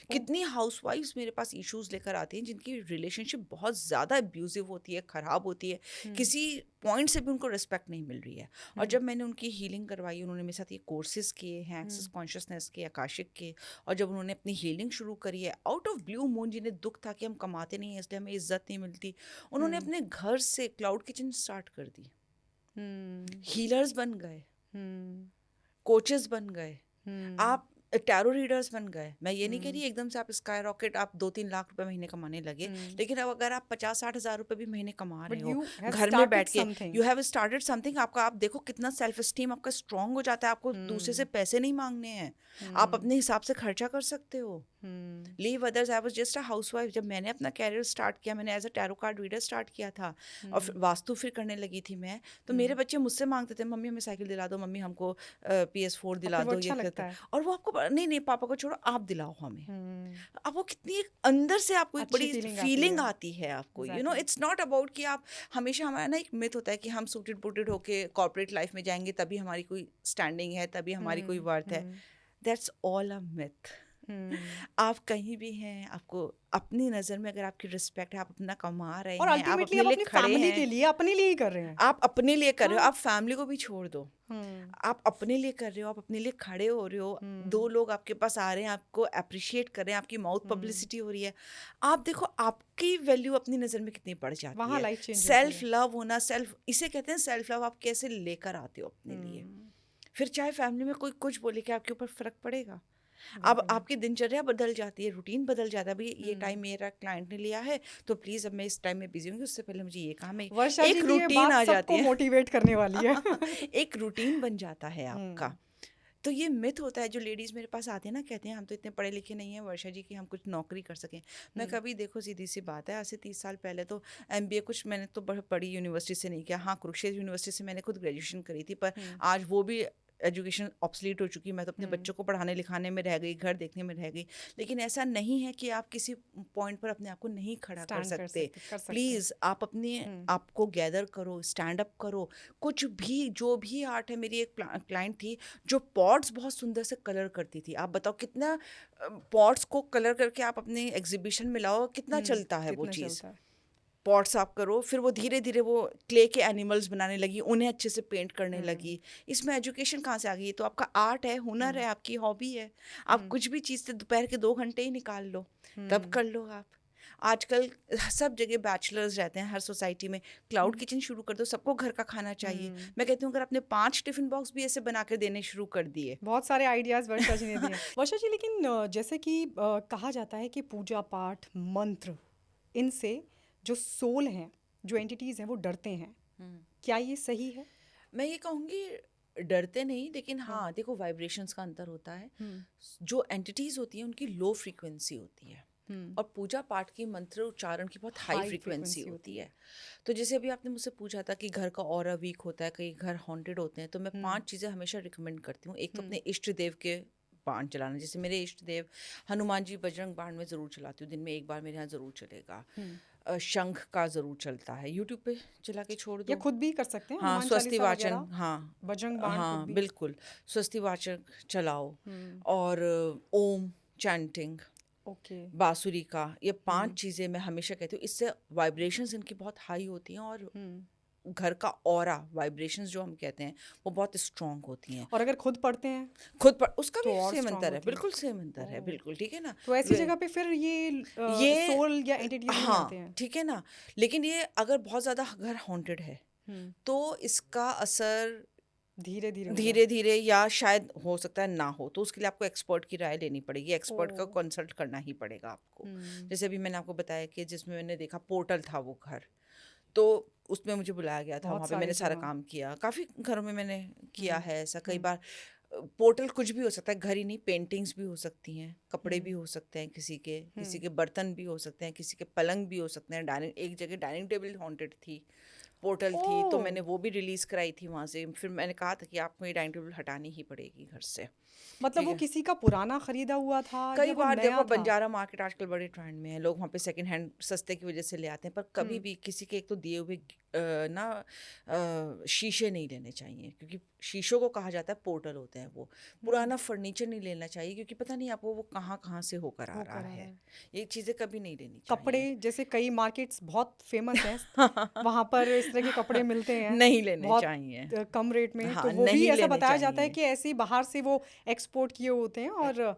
कितनी हाउसवाइफ्स मेरे पास इश्यूज लेकर आती हैं जिनकी रिलेशनशिप बहुत ज़्यादा अब्यूजिव होती है, ख़राब होती है, किसी पॉइंट से भी उनको रिस्पेक्ट नहीं मिल रही है। और जब मैंने उनकी हीलिंग करवाई, उन्होंने मेरे साथ ये कोर्सेज किए हैं एक्सेस कॉन्शियसनेस के, आकाशिक के, और जब उन्होंने अपनी हीलिंग शुरू करी है आउट ऑफ ब्लू मून, जिन्हें दुख था कि हम कमाते नहीं हैं इसलिए हमें इज्जत नहीं मिलती, उन्होंने अपने घर से क्लाउड किचन स्टार्ट कर दी, हीलर्स बन गए, कोचेस बन गए, आप टैरो रीडर्स बन गए। मैं ये नहीं कह रही एकदम से आप स्काई रॉकेट आप 2-3 लाख रुपए महीने कमाने लगे, लेकिन अब अगर आप 50-60 हज़ार रुपए भी महीने कमा रहे बट हो यू हैव घर में स्टार्टेड बैठ के, something. You have started something, आपका आप देखो कितना सेल्फ एस्टीम आपका स्ट्रांग हो जाता है, आपको दूसरे से पैसे नहीं मांगने हैं, आप अपने हिसाब से खर्चा कर सकते हो। Leave others. I was just a housewife. जब मैंने अपना कैरियर स्टार्ट किया, मैंने as a tarot card reader start किया था, और वास्तु फिर करने लगी थी मैं, तो मेरे बच्चे मुझसे मांगते थे, मम्मी हमें साइकिल दिला दो, मम्मी हमको PS4 दिला फिर वो दो, अच्छा ये लगता है। और वो आपको नहीं पापा को छोड़ो, आप दिलाओ हमें। अब वो कितनी एक अंदर से आपको एक अच्छी बड़ी फीलिंग फीलिंग है। आती है आपको, Exactly. इट्स नॉट अबाउट कि आप हमेशा, हमारा ना एक मिथ होता है कि हम सूटेड बूटेड होके कॉर्पोरेट लाइफ में जाएंगे तभी हमारी कोई स्टैंडिंग है, तभी हमारी कोई वर्थ है। That's all a myth. आप कहीं भी हैं, आपको अपनी नज़र में अगर आपकी रिस्पेक्ट है, आप अपना कमा रहे और हैं, आप अल्टीमेटली अपने आप लिए अपनी खड़े फैमिली हैं, के लिए, अपने लिए ही कर रहे हैं। आप अपने लिए कर रहे हो, हाँ। आप फैमिली को भी छोड़ दो, आप अपने लिए कर रहे हो, आप अपने लिए खड़े हो रहे हो, 2 लोग आपके पास आ रहे हैं, आपको अप्रिशिएट कर रहे हैं, आपकी माउथ पब्लिसिटी हो रही है, आप देखो आपकी वैल्यू अपनी नज़र में कितनी बढ़ जाती वहाँ है। लाइफ चेंज होती सेल्फ है। लव होना, इसे कहते हैं सेल्फ लव, आप कैसे लेकर आते हो अपने लिए, फिर चाहे फैमिली में कोई कुछ बोले, कि आपके ऊपर फर्क पड़ेगा। अब आपकी दिनचर्या बदल जाती है, रूटीन बदल जाता है, भाई ये टाइम मेरा क्लाइंट ने लिया है तो प्लीज अब मैं इस टाइम में बिजी हूँ, उससे पहले मुझे ये काम है, वर्षा जी एक की ये रूटीन बात आ सबको जाती है। मोटिवेट करने वाली है। एक रूटीन बन जाता है आपका। तो ये मिथ होता है, जो लेडीज़ मेरे पास आती है ना, कहते हैं हम तो इतने पढ़े लिखे नहीं हैं वर्षा जी कि हम कुछ नौकरी कर सकें। मैं कभी, देखो सीधी सी बात है, आज से 30 साल पहले तो MBA कुछ मैंने तो बड़ी यूनिवर्सिटी से नहीं किया, हाँ कुरुक्षेत्र यूनिवर्सिटी से मैंने खुद ग्रेजुएशन करी थी, पर आज वो भी एजुकेशन ऑब्सलीट हो चुकी, मैं तो अपने बच्चों को पढ़ाने लिखाने में रह गई, घर देखने में रह गई। लेकिन ऐसा नहीं है कि आप किसी पॉइंट पर अपने आप को नहीं खड़ा कर सकते। प्लीज़ आप अपने आप को गैदर करो, स्टैंड अप करो। कुछ भी, जो भी आर्ट है, मेरी एक क्लाइंट थी जो पॉट्स बहुत सुंदर से कलर करती थी। आप बताओ कितना पॉट्स को कलर करके आप अपने एग्जीबिशन में लाओ, कितना चलता है वो चीज़। पॉट्स आप करो, फिर वो धीरे धीरे वो क्ले के एनिमल्स बनाने लगी, उन्हें अच्छे से पेंट करने लगी। इसमें एजुकेशन कहाँ से आ गई? तो आपका आर्ट है, हुनर है, आपकी हॉबी है। आप कुछ भी चीज़ से दोपहर के 2 घंटे ही निकाल लो, तब कर लो आप। आजकल सब जगह बैचलर्स रहते हैं, हर सोसाइटी में क्लाउड किचन शुरू कर दो, सबको घर का खाना चाहिए। मैं कहती हूँ अगर आपने 5 टिफिन बॉक्स भी ऐसे बना कर देने शुरू कर दिए। बहुत सारे आइडियाज वर्षा जी ने दिए। वर्षा जी, लेकिन जैसे कि कहा जाता है कि पूजा पाठ, मंत्र, इनसे जो सोल हैं, जो एंटिटीज हैं, वो डरते हैं। क्या ये सही है? मैं ये कहूँगी डरते नहीं, लेकिन हाँ देखो वाइब्रेशंस का अंतर होता है। जो एंटिटीज़ होती हैं उनकी लो फ्रीक्वेंसी होती है, और पूजा पाठ की मंत्र उच्चारण की बहुत हाई High फ्रीक्वेंसी frequency होती है। तो जैसे अभी आपने मुझसे पूछा था कि घर का ऑरा वीक होता है, कई घर हॉन्टेड होते हैं, तो मैं 5 चीज़ें हमेशा रिकमेंड करती हूँ। एक तो अपने इष्ट देव के बाण चलाना, जैसे मेरे इष्ट देव हनुमान जी बजरंग बाण में ज़रूर चलाती हूँ, दिन में एक बार मेरे यहाँ ज़रूर चलेगा। शंख का ज़रूर चलता है, यूट्यूब पे चला के छोड़ या दो। खुद भी कर सकते हैं हाँ, हनुमान स्वस्ति चालीसा वाचन, वगैरह, हाँ बजरंग बाण खुद हाँ भी। बिल्कुल, स्वस्ति वाचन चलाओ। और ओम चैंटिंग, ओके। बांसुरी का, ये 5 चीज़ें मैं हमेशा कहती हूँ। इससे वाइब्रेशंस इनकी बहुत हाई होती हैं और घर का ऑरा वाइब्रेशंस जो हम कहते हैं वो बहुत स्ट्रांग होती हैं। और अगर खुद पढ़ते हैं खुद पर उसका तो भी और सेम स्ट्रांग अंतर है, होती है। बिल्कुल सेम अंतर है, ओह। बिल्कुल ठीक है ना। तो ऐसी वे- जगह पे फिर ये ये सोल या एंटिटीज नहीं आते हाँ हैं। ठीक है ना, लेकिन ये अगर बहुत ज़्यादा घर हॉन्टेड है तो इसका असर धीरे धीरे होगा। धीरे धीरे या शायद हो सकता है ना हो, तो उसके लिए आपको एक्सपर्ट की राय लेनी पड़ेगी, एक्सपर्ट का ओह। कंसल्ट करना ही पड़ेगा आपको। जैसे अभी मैंने आपको बताया कि जिसमें मैंने देखा पोर्टल था वो घर, तो उसमें मुझे बुलाया गया था, बहुत वहाँ पे सारी मैंने सारा जगह। काम किया। काफ़ी घरों में मैंने किया है ऐसा। कई बार पोर्टल कुछ भी हो सकता है, घर ही नहीं, पेंटिंग्स भी हो सकती हैं, कपड़े भी हो सकते हैं, किसी के बर्तन भी हो सकते हैं, किसी के पलंग भी हो सकते हैं। डाइनिंग, एक जगह डाइनिंग टेबल हॉन्टेड थी, पोर्टल थी, तो ओह। मैंने वो भी रिलीज़ कराई थी वहाँ से। फिर मैंने कहा था कि आपको ये डाइनिंग टेबल हटानी ही पड़ेगी घर से, मतलब ठीक वो है। किसी का पुराना खरीदा हुआ था या कई वो बार नया देखो था? बंजारा मार्केट आजकल बड़े ट्रेंड में है, लोग वहाँ पे सेकंड हैंड सस्ते की वजह से ले आते हैं, पर कभी भी किसी के एक तो दिए हुए शीशे नहीं लेने चाहिए, क्योंकि शीशों को कहा जाता है पोर्टल होते हैं वो। पुराना फर्नीचर नहीं लेना चाहिए, क्योंकि पता नहीं आपको वो कहाँ कहाँ से होकर आ रहा है। ये चीज़ें कभी नहीं लेनी कपड़े चाहिए। जैसे कई मार्केट्स बहुत फेमस हैं, वहां पर इस तरह के कपड़े मिलते हैं नहीं लेने बहुत चाहिए। कम रेट में, तो हाँ, वो भी नहीं ऐसा लेने बताया जाता है चाहिए। कि ऐसे ही बाहर से वो एक्सपोर्ट किए होते हैं और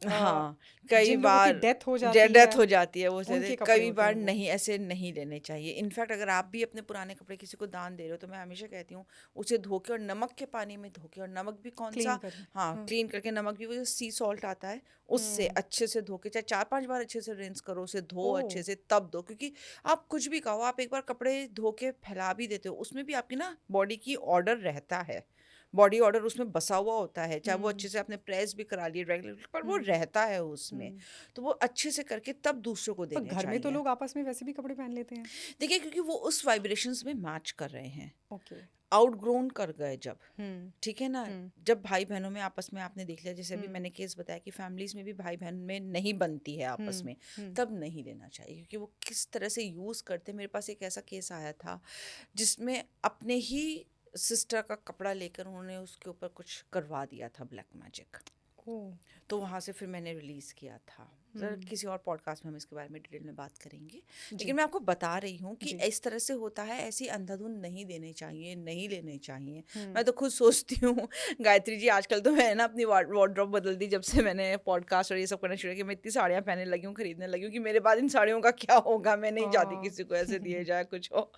हाँ, कई जिन लोगों की बार डेथ हो जाती है डेथ हो जाती है वो उनके कपड़े कई होते हैं बार वो। नहीं, ऐसे नहीं लेने चाहिए। इनफैक्ट अगर आप भी अपने पुराने कपड़े किसी को दान दे रहे हो, तो मैं हमेशा कहती हूँ उसे धो के और नमक के पानी में धो के, और नमक भी कौन क्लीन सा, करें। हाँ क्लीन करके, नमक भी वो जो सी सॉल्ट आता है उससे अच्छे से धो के, चाहे 4-5 बार अच्छे से रिंस करो, उसे धो ओह। अच्छे से तब दो। क्योंकि आप कुछ भी कहो, आप एक बार कपड़े धो के फैला भी देते हो, उसमें भी आपकी ना बॉडी की ऑर्डर रहता है, बॉडी ऑर्डर उसमें बसा हुआ होता है, चाहे वो अच्छे से आपने प्रेस भी करा लिए रेगुलर, पर वो रहता है उसमें। तो वो अच्छे से करके तब दूसरों को पर देने घर में तो चाहिए। लोग आपस में वैसे भी कपड़े पहन लेते हैं। देखिए, क्योंकि वो उस वाइब्रेशंस में मैच कर रहे हैं, ओके। आउटग्रोन कर गए जब, हम्म। ठीक है ना। जब भाई बहनों में आपस में आपने देख लिया, जैसे अभी मैंने केस बताया कि फैमिलीज में भी भाई बहन में नहीं बनती है आपस में, तब नहीं लेना चाहिए, क्योंकि वो किस तरह से यूज़ करते हैं। मेरे पास एक ऐसा केस आया था जिसमें अपने ही सिस्टर का कपड़ा लेकर उन्होंने उसके ऊपर कुछ करवा दिया था, ब्लैक मैजिक। ओह। तो वहाँ से फिर मैंने रिलीज़ किया था। ज़रा किसी और पॉडकास्ट में हम इसके बारे में डिटेल में बात करेंगे, लेकिन मैं आपको बता रही हूँ कि इस तरह से होता है। ऐसी अंधाधुंध नहीं देने चाहिए, नहीं लेने चाहिए। मैं तो खुद सोचती हूँ गायत्री जी, आजकल तो मैं ना अपनी वार्डरोब बदल दी जब से मैंने पॉडकास्ट और ये सब करना शुरू किया। मैं इतनी साड़ियाँ पहनने लगी हूँ, खरीदने लगी हूँ कि मेरे बाद इन साड़ियों का क्या होगा। मैं नहीं चाहती किसी को ऐसे दिए जाए कुछ हो।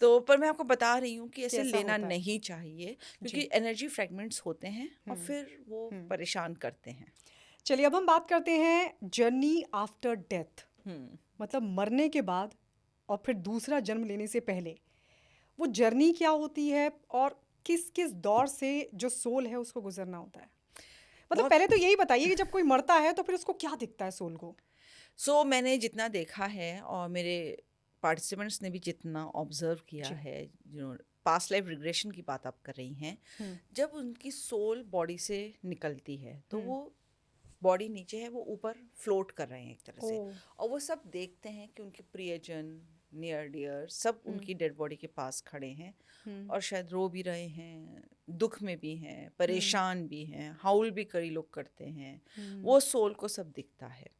तो पर मैं आपको बता रही हूँ कि ऐसे कैसा लेना होता है? नहीं चाहिए, क्योंकि एनर्जी फ्रेगमेंट्स होते हैं और फिर वो परेशान करते हैं। चलिए अब हम बात करते हैं जर्नी आफ्टर डेथ, मतलब मरने के बाद और फिर दूसरा जन्म लेने से पहले वो जर्नी क्या होती है और किस किस दौर से जो सोल है उसको गुजरना होता है। मतलब पहले तो यही बताइए कि जब कोई मरता है तो फिर उसको क्या दिखता है सोल को। मैंने जितना देखा है और मेरे पार्टिसिपेंट्स ने भी जितना ऑब्जर्व किया है, जो पास्ट लाइफ रिग्रेशन की बात आप कर रही हैं, जब उनकी सोल बॉडी से निकलती है तो वो बॉडी नीचे है, वो ऊपर फ्लोट कर रहे हैं एक तरह से, और वो सब देखते हैं कि उनके प्रियजन, नियर डियर सब उनकी डेड बॉडी के पास खड़े हैं और शायद रो भी रहे हैं, दुख में भी हैं, परेशान भी हैं, हाउल भी कई लोग करते हैं। वो सोल को सब दिखता है।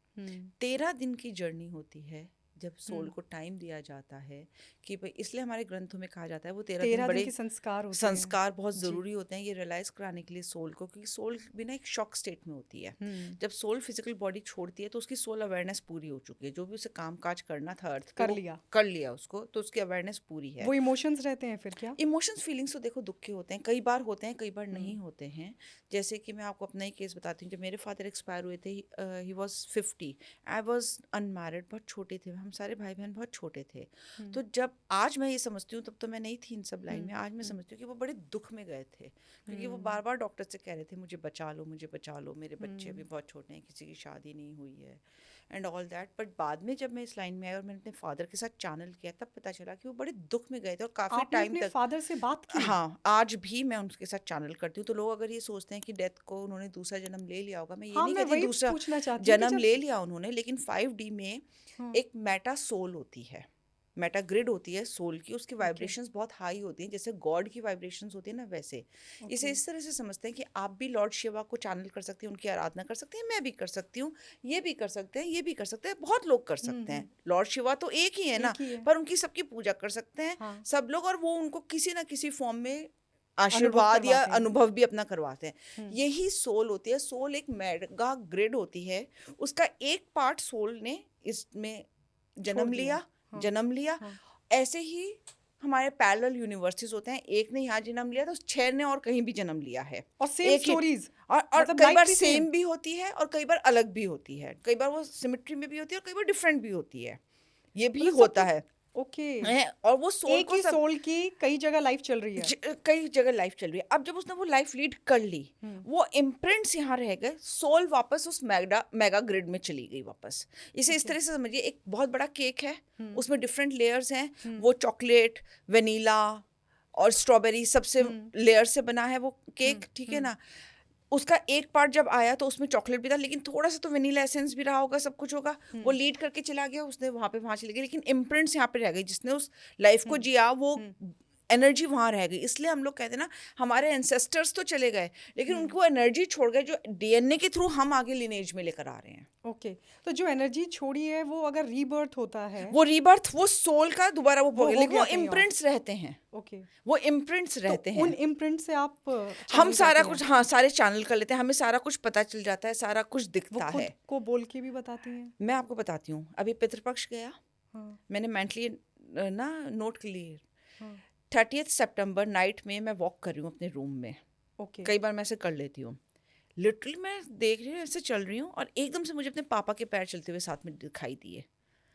13 दिन की जर्नी होती है जब सोल को टाइम दिया जाता है कि भाई, इसलिए हमारे ग्रंथों में कहा जाता है वो 13 दिन बड़े के संस्कार होते संस्कार बहुत ज़रूरी होते हैं, ये रियलाइज़ कराने के लिए सोल को, क्योंकि सोल भी ना एक शॉक स्टेट में होती है। जब सोल फिजिकल बॉडी छोड़ती है तो उसकी सोल अवेयरनेस पूरी हो चुकी है, जो भी उसे काम काज करना था अर्थ पे कर लिया उसको, तो उसकी अवेयरनेस पूरी है। वो इमोशंस रहते हैं फिर क्या? इमोशंस फीलिंग्स तो देखो दुख के होते हैं, कई बार होते हैं, कई बार नहीं होते हैं। जैसे कि मैं आपको अपना ही केस बताती हूँ। जब मेरे फादर एक्सपायर हुए थे, he was 50, I was unmarried, बहुत छोटे थे हम, सारे भाई बहन बहुत छोटे थे। तो जब आज मैं ये समझती हूँ, तब तो मैं नहीं थी इन सब लाइन में, आज मैं समझती हूँ कि वो बड़े दुख में गए थे, क्योंकि वो बार बार डॉक्टर से कह रहे थे मुझे बचा लो, मुझे बचा लो, मेरे बच्चे अभी बहुत छोटे हैं, किसी की शादी नहीं हुई है, एंड ऑल दैट, बट बाद में जब मैं इस लाइन में आई और मैंने अपने फादर के साथ चैनल किया, तब पता चला कि वो बड़े दुख में गए थे और काफ़ी आपने टाइम अपने तक। फादर से बात की? हाँ, आज भी मैं उनके साथ चैनल करती हूँ। तो लोग अगर ये सोचते हैं कि डेथ को उन्होंने दूसरा जन्म ले लिया होगा, मैं ये हाँ, नहीं मैं कहती वही दूसरा पूछना चाहती हूँ कि जन्म जब ले लिया उन्होंने, लेकिन 5D में हाँ, एक मेटा सोल होती है, मेटा ग्रिड होती है सोल की, उसकी ओके, वाइब्रेशंस बहुत हाई होती हैं, जैसे गॉड की वाइब्रेशंस होती है ना, वैसे। इसे ओके, इस तरह से समझते हैं कि आप भी लॉर्ड शिवा को चैनल कर सकते हैं, उनकी आराधना कर सकते हैं, मैं भी कर सकती हूँ, ये भी कर सकते हैं, ये भी कर सकते हैं, बहुत लोग कर सकते हैं। लॉर्ड शिवा तो एक ही है ना, एक ही है, पर उनकी सबकी पूजा कर सकते हैं हाँ, सब लोग, और वो उनको किसी ना किसी फॉर्म में अनुभव आशीर्वाद या करवाते हैं। अनुभव भी अपना करवाते हैं। हुँ, यही सोल होती है। सोल एक मेगा ग्रिड होती है, उसका एक पार्ट सोल ने इसमें छोड़ जन्म दिया, लिया, हाँ, जन्म लिया। हाँ, ऐसे ही हमारे पैरेलल यूनिवर्सेस होते हैं, एक ने यहाँ जन्म लिया तो 6 ने और कहीं भी जन्म लिया है। और सेम एक ही, स्टोरीज़, और मतलब कई बार लाइक द सेम, सेम भी होती है और कई बार अलग भी होती है, कई बार वो सिमेट्री में भी होती है और कई बार डिफरेंट भी होती है, ये भी मतलब सब होता कुछ है। ओके, और वो सोल एक को ही सब सोल की कई जगह लाइफ चल रही है। कई जगह लाइफ चल रही है। अब जब उसने वो लाइफ लीड कर ली, हुँ, वो इम्प्रिंट्स यहाँ रह गए, सोल वापस उस मेगा ग्रिड में चली गई वापस। इसे इस ओके, तरह से समझिए, एक बहुत बड़ा केक है, हुँ, उसमें डिफरेंट लेयर्स हैं, हुँ, वो चॉकलेट, वेनीला और स्ट्रॉबेरी सबसे हुँ, लेयर से बना है वो हुँ, केक, ठीक है हुँ, ना। उसका एक पार्ट जब आया तो उसमें चॉकलेट भी था, लेकिन थोड़ा सा तो वेनिला एसेंस भी रहा होगा, सब कुछ होगा। वो हुँ, लीड करके चला गया, उसने वहां चली गई, लेकिन इम्प्रिंट्स यहाँ पे रह गई, जिसने उस लाइफ को हुँ, जिया वो हुँ, एनर्जी वहां रह गई। इसलिए हम लोग कहते हैं ना, हमारे एंसेस्टर्स तो चले गए, लेकिन हुँ, उनको एनर्जी छोड़ गए, जो डीएनए के थ्रू हम आगे लिनेज में लेकर आ रहे हैं। ओके। तो जो एनर्जी छोड़ी है वो अगर रीबर्थ होता है, वो रीबर्थ, वो सोल का दोबारा वो, वो हो लेकिन गया वो कहीं और, इम्प्रिंट्स रहते हैं, ओके। वो इम्प्रिंट्स तो रहते उन हैं। इम्प्रिंट से आप हम चैनल सारा करती हैं, कुछ, हाँ, सारे चैनल कर लेते हैं, हमें सारा कुछ पता चल जाता है, सारा कुछ वो दिखता खुद है। को बोल के भी बताती हैं? मैं आपको बताती हूँ, अभी पितृपक्ष गया, हाँ, मैंने मेंटली ना नोट क्लियर, हाँ, 30 सितंबर नाइट में मैं वॉक कर रही हूँ अपने रूम में, ओके, कई बार मैं ऐसे कर लेती हूँ। लिटरली मैं देख रही हूँ, ऐसे चल रही हूँ, और एकदम से मुझे अपने पापा के पैर चलते हुए साथ में दिखाई दिए।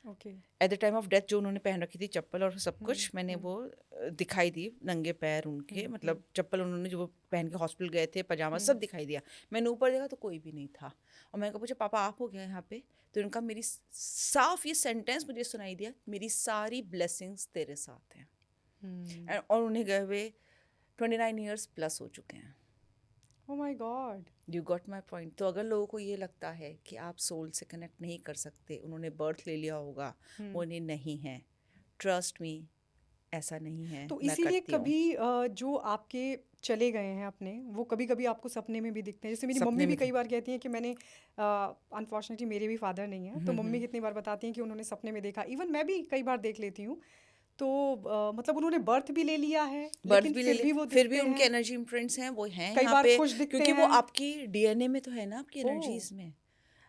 Okay, at the time of death जो उन्होंने पहन रखी थी चप्पल और सब हुँ, कुछ, मैंने हुँ, वो दिखाई दी, नंगे पैर उनके, हुँ, मतलब चप्पल उन्होंने जो वो पहन के हॉस्पिटल गए थे, पजामा हुँ, सब दिखाई दिया। मैंने ऊपर देखा तो कोई भी नहीं था, और मैंने कहा पूछा पापा आप हो गया यहाँ पे, तो उनका मेरी साफ ये सेंटेंस मुझे सुनाई दिया, मेरी सारी ब्लेसिंग्स तेरे साथ हैं। हुँ, और उन्हें गए हुए 29 ईयर्स प्लस हो चुके हैं। Oh my God! You got my point. तो अगर लोगों को ये लगता है कि आप सोल से कनेक्ट नहीं कर सकते, उन्होंने बर्थ ले लिया होगा, वो नहीं, नहीं है, ट्रस्ट मी, ऐसा नहीं है। तो मैं इसीलिए करती हूँ कभी जो आपके चले गए हैं अपने, वो कभी-कभी आपको सपने में भी दिखते हैं। जैसे मेरी सपने मम्मी भी में कई बार कहती हैं कि मैंने अनफॉर्चुनेटली मेरे भी फादर नहीं हैं, तो मम्मी कितनी बार बताती हैं कि उन्होंने सपने में देखा। इवन मैं भी कई बार देख लेती हूँ। तो मतलब उन्होंने बर्थ भी ले लिया है, बर्थ लेकिन भी ले फिर ले, भी वो फिर भी दिखते उनके हैं, एनर्जी इम्प्रिंट्स हैं, वो हैं कई यहाँ बार पे, खुश दिखते क्योंकि वो हैं। आपकी डीएनए में तो है ना, आपकी ओह! एनर्जीज में।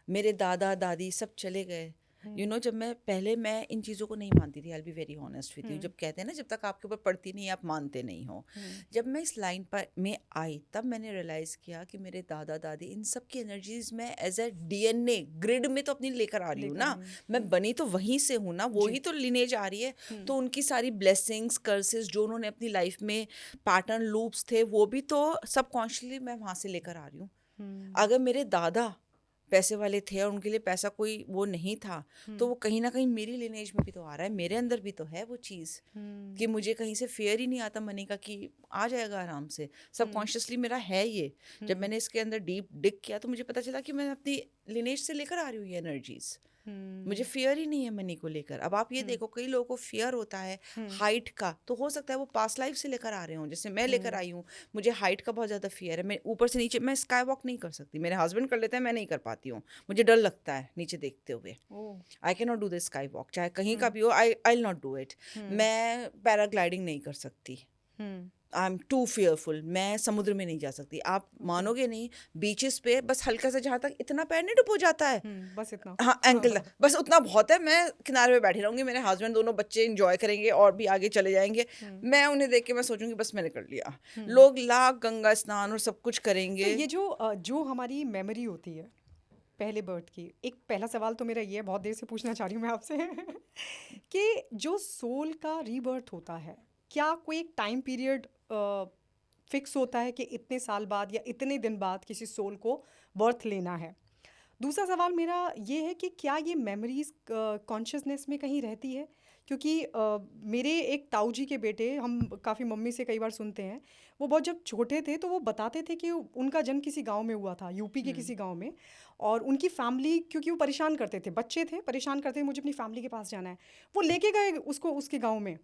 मेरे दादा दादी सब चले गए, हुँ, जब मैं इन चीज़ों को नहीं मानती थी, I be very honest with you. हुँ, जब कहते हैं ना, जब तक आपके ऊपर पड़ती नहीं आप मानते नहीं हो। हुँ, जब मैं इस लाइन पर में आई, तब मैंने रियलाइज़ किया कि मेरे दादा दादी, इन सब की एनर्जीज मैं एज ए डीएनए ग्रिड में तो अपनी लेकर आ रही हूँ लेकर ना, आई हूँ। मैं बनी तो वहीं से हूँ ना, वो जी। ही तो लिनेज आ रही है। हुँ, तो उनकी सारी ब्लेसिंग्स, कर्सेस जो उन्होंने अपनी लाइफ में पैटर्न लूप्स थे, वो भी तो सबकॉन्शियसली मैं वहाँ से लेकर आ रही हूँ। हुँ, अगर मेरे दादा पैसे वाले थे और उनके लिए पैसा कोई वो नहीं था, तो वो कहीं ना कहीं मेरी लिनेज में भी तो आ रहा है, मेरे अंदर भी तो है वो चीज़, हुँ, कि मुझे कहीं से फेयर ही नहीं आता मनी का, कि आ जाएगा आराम से, सबकॉन्शियसली मेरा है ये। जब मैंने इसके अंदर डीप डिग किया तो मुझे पता चला कि मैं अपनी लिनेज से लेकर आ रही हूँ ये एनर्जीज, मुझे फियर ही नहीं है मनी को लेकर। अब आप ये देखो, कई लोगों को फियर होता है हाइट का, तो हो सकता है वो पास्ट लाइफ से लेकर आ रहे हों, जैसे मैं लेकर आई हूँ, मुझे हाइट का बहुत ज़्यादा फियर है, मैं ऊपर से नीचे, मैं स्काई वॉक नहीं कर सकती, मेरे हस्बैंड कर लेते हैं, मैं नहीं कर पाती हूँ, मुझे डर लगता है नीचे देखते हुए। Oh! I cannot do this दिस स्काई वॉक, चाहे कहीं का भी हो, I will not do it. मैं पैराग्लाइडिंग नहीं कर सकती, हुँ, आई एम टू फियरफुल, मैं समुद्र में नहीं जा सकती। आप मानोगे नहीं, बीचेस पे बस हल्का सा, जहाँ तक इतना पैर नहीं डुब हो जाता है, बस इतना। हाँ एंकल तक, बस उतना बहुत है, मैं किनारे पे बैठी रहूंगी, मेरे हस्बैंड दोनों बच्चे इंजॉय करेंगे और भी आगे चले जाएंगे, मैं उन्हें देख के मैं सोचूंगी बस मैंने कर लिया। लोग लाख गंगा स्नान और सब कुछ तो करेंगे। ये जो हमारी मेमोरी होती है पहले बर्थ की, एक पहला सवाल तो मेरा ये है, बहुत देर से पूछना चाह रही हूँ मैं आपसे कि जो सोल का रीबर्थ होता है, क्या कोई एक टाइम पीरियड फिक्स होता है कि इतने साल बाद या इतने दिन बाद किसी सोल को बर्थ लेना है? दूसरा सवाल मेरा ये है कि क्या ये मेमोरीज कॉन्शियसनेस में कहीं रहती है? क्योंकि मेरे एक ताऊ जी के बेटे, हम काफ़ी मम्मी से कई बार सुनते हैं, वो बहुत जब छोटे थे तो वो बताते थे कि उनका जन्म किसी गांव में हुआ था, यूपी के किसी गांव में, और उनकी फैमिली, क्योंकि वो परेशान करते थे, बच्चे थे, परेशान करते थे, मुझे अपनी फैमिली के पास जाना है, वो लेके गए उसको उसके गाँव में,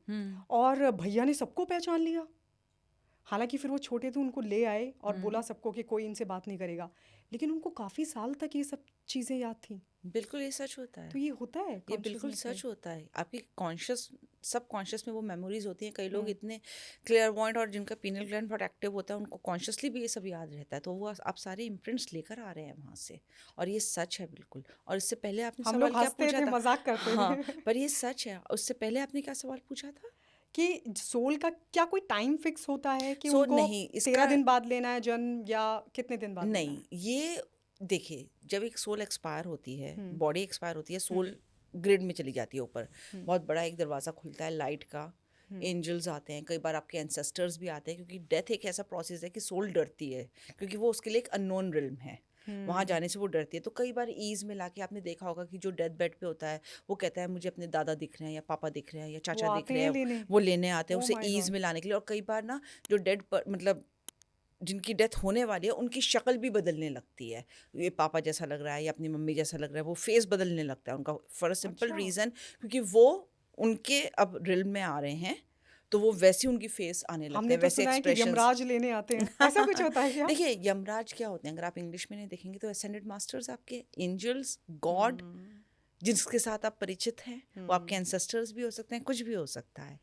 और भैया ने सबको पहचान लिया। हालांकि फिर वो छोटे थे, उनको ले आए और बोला सबको कि कोई इनसे बात नहीं करेगा, लेकिन उनको काफ़ी साल तक ये सब चीज़ें याद थी। बिल्कुल ये सच होता है। तो ये होता है ये बिल्कुल consciousness सच में? होता है। आपकी कॉन्शियस सब कॉन्शियस में वो मेमोरीज होती हैं। कई लोग इतने क्लियर पॉइंट और जिनका पीनल ग्लैंड बहुत एक्टिव होता है, उनको कॉन्शियसली भी ये सब याद रहता है। तो वो आप सारे इम्प्रिंट्स लेकर आ रहे हैं वहाँ से, और ये सच है बिल्कुल। और इससे पहले आपने हम सवाल लोग क्या हंसते पूछा थे, था? मजाक करते हाँ, थे पर ये सच है। उससे पहले आपने क्या सवाल पूछा था? कि सोल का क्या कोई टाइम फिक्स होता है कि सो उनको नहीं, 13 इसका दिन बाद लेना है जन्म, या कितने दिन बाद लेना नहीं, ये देखिए, जब एक सोल एक्सपायर होती है, है? बॉडी एक्सपायर होती है, सोल ग्रिड में चली जाती है ऊपर। बहुत बड़ा एक दरवाज़ा खुलता है लाइट का, एंजल्स आते हैं, कई बार आपके एंसेस्टर्स भी आते हैं, क्योंकि डेथ एक ऐसा प्रोसेस है कि सोल डरती है, क्योंकि वो उसके लिए एक अननोन रिल्म है। वहाँ जाने से वो डरती है। तो कई बार ईज में लाके आपने देखा होगा कि जो डेथ बेड पे होता है, वो कहता है मुझे अपने दादा दिख रहे हैं, या पापा दिख रहे हैं, या वो चाचा दिख आते रहे हैं हैं। लेने? वो लेने आते हैं ओ उसे माय ईज गॉड! में लाने के लिए। और कई बार ना, जो डेड मतलब जिनकी डेथ होने वाली है, उनकी शक्ल भी बदलने लगती है। ये पापा जैसा लग रहा है, या अपनी मम्मी जैसा लग रहा है, वो फेस बदलने लगता है उनका, फॉर अ सिंपल अच्छा। रीज़न, क्योंकि वो उनके अब रिल्म में आ रहे हैं, तो वो वैसी उनकी फेस आने लगते हमने हैं, तो वैसे सुना है कि एक्सप्रेशंस। यमराज लेने आते हैं, ऐसा कुछ होता है क्या? देखिए, यमराज क्या होते हैं, अगर आप इंग्लिश में नहीं देखेंगे तो असेंडेड मास्टर्स, आपके एंजल्स, गॉड, जिसके साथ आप परिचित हैं, वो आपके एंसेस्टर्स भी हो सकते हैं, कुछ भी हो सकता है।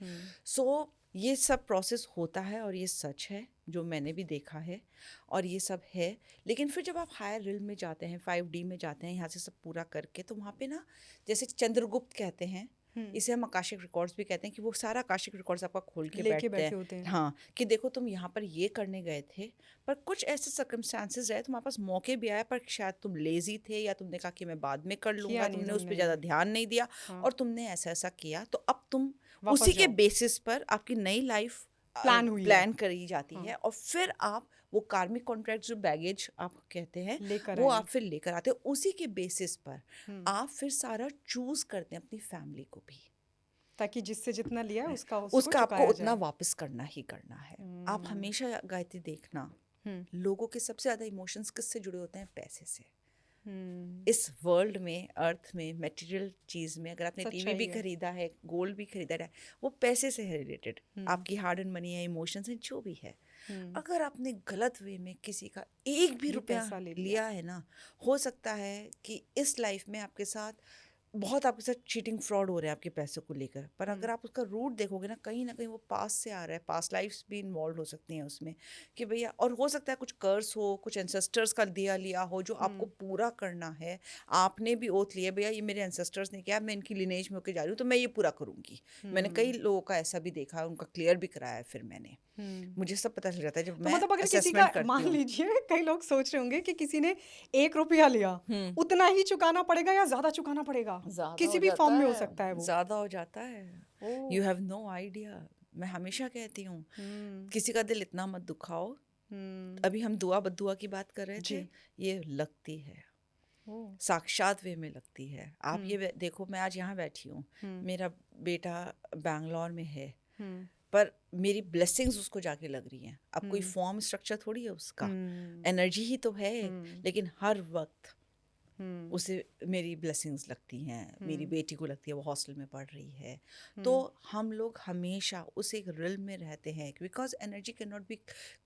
सो ये सब प्रोसेस होता है, और ये सच है, जो मैंने भी देखा है, और ये सब है। लेकिन फिर जब आप हायर रिल्म में जाते हैं, 5D में जाते हैं, यहाँ से सब पूरा करके, तो वहाँ पे ना, जैसे चंद्रगुप्त कहते हैं, इसे हम आकाशिक रिकॉर्ड्स भी कहते हैं, कि वो सारा आकाशिक रिकॉर्ड्स आपका खोल के लेके बैठते बैठे होते हैं। हैं। हाँ, कि देखो तुम यहाँ पर ये करने गए थे, पर कुछ ऐसे सर्कमस्टांसेस रहे, तुम्हारे पास मौके भी आए, पर शायद तुम लेजी थे, या तुमने कहा कि मैं बाद में कर लूँगा, किया नहीं तुमने उस पर तुमने। ज़्यादा ध्यान नहीं दिया, हाँ। और तुमने ऐसा ऐसा किया, तो अब तुम वापस उसी के जाओ। बेसिस पर आपकी नई लाइफ प्लान हुई है। प्लान करी जाती है, और फिर आप वो कार्मिक कॉन्ट्रैक्ट, जो बैगेज आप कहते हैं, लेकर वो आए। आप फिर लेकर आते हो। उसी के बेसिस पर आप फिर सारा चूज करते हैं अपनी फैमिली को भी, ताकि जिससे जितना लिया है उसको उसका आपको चुकाया उतना जाए। वापस करना ही करना है। आप हमेशा गायत्री देखना, लोगों के सबसे ज्यादा इमोशंस किससे जुड़े होते हैं? पैसे से। इस वर्ल्ड में, अर्थ में, मटेरियल चीज में, अगर आपने टीवी सच्चाई भी है। खरीदा है, गोल्ड भी खरीदा है, वो पैसे से है रिलेटेड। आपकी हार्ड एंड मनी है, इमोशंस है, जो भी है। अगर आपने गलत वे में किसी का एक भी ये रुपया पैसा ले लिया। लिया है ना, हो सकता है कि इस लाइफ में आपके साथ बहुत, आपके साथ चीटिंग, फ्रॉड हो रहा है आपके पैसों को लेकर। पर अगर आप उसका रूट देखोगे ना कहीं वो पास से आ रहा है, पास्ट लाइफ्स भी इन्वॉल्व हो सकती हैं उसमें, कि भैया, और हो सकता है कुछ कर्स हो, कुछ एंसेस्टर्स का दिया लिया हो, जो आपको पूरा करना है। आपने भी ओथ लिया, भैया ये मेरे एंसेस्टर्स ने किया, मैं इनकी लिनेज में होकर जा रही हूँ, तो मैं ये पूरा करूँगी। मैंने कई लोगों का ऐसा भी देखा है, उनका क्लियर भी कराया है, फिर मैंने, मुझे सब पता चल जाता है जब तो मैं मतलब अगर किसी असेसमेंट का, करती मान हूँ। लीजिए कई लोग सोच रहे होंगे कि किसी ने 1 रुपया लिया, उतना ही चुकाना पड़ेगा या ज्यादा चुकाना पड़ेगा? ज्यादा किसी हो भी जाता फॉर्म में हो है, सकता है वो। ज्यादा हो जाता है। Oh. You have no idea. मैं हमेशा कहती हूँ, किसी का दिल इतना मत दुखाओ। अभी हम दुआ बद्दुआ की बात कर रहे थे, जी। ये लगती है, ओह। साक्षात वे में लगती है। आप ये देखो, मैं आज यहाँ बैठी हूँ, मेरा बेटा बैंगलोर में है, पर मेरी ब्लेसिंग्स उसको जाके लग रही हैं। अब कोई फॉर्म स्ट्रक्चर थोड़ी है उसका, एनर्जी ही तो है, लेकिन हर वक्त उसे मेरी ब्लेसिंग्स लगती हैं। मेरी बेटी को लगती है, वो हॉस्टल में पढ़ रही है। तो हम लोग हमेशा उस एक रिल्म में रहते हैं, because energy can not be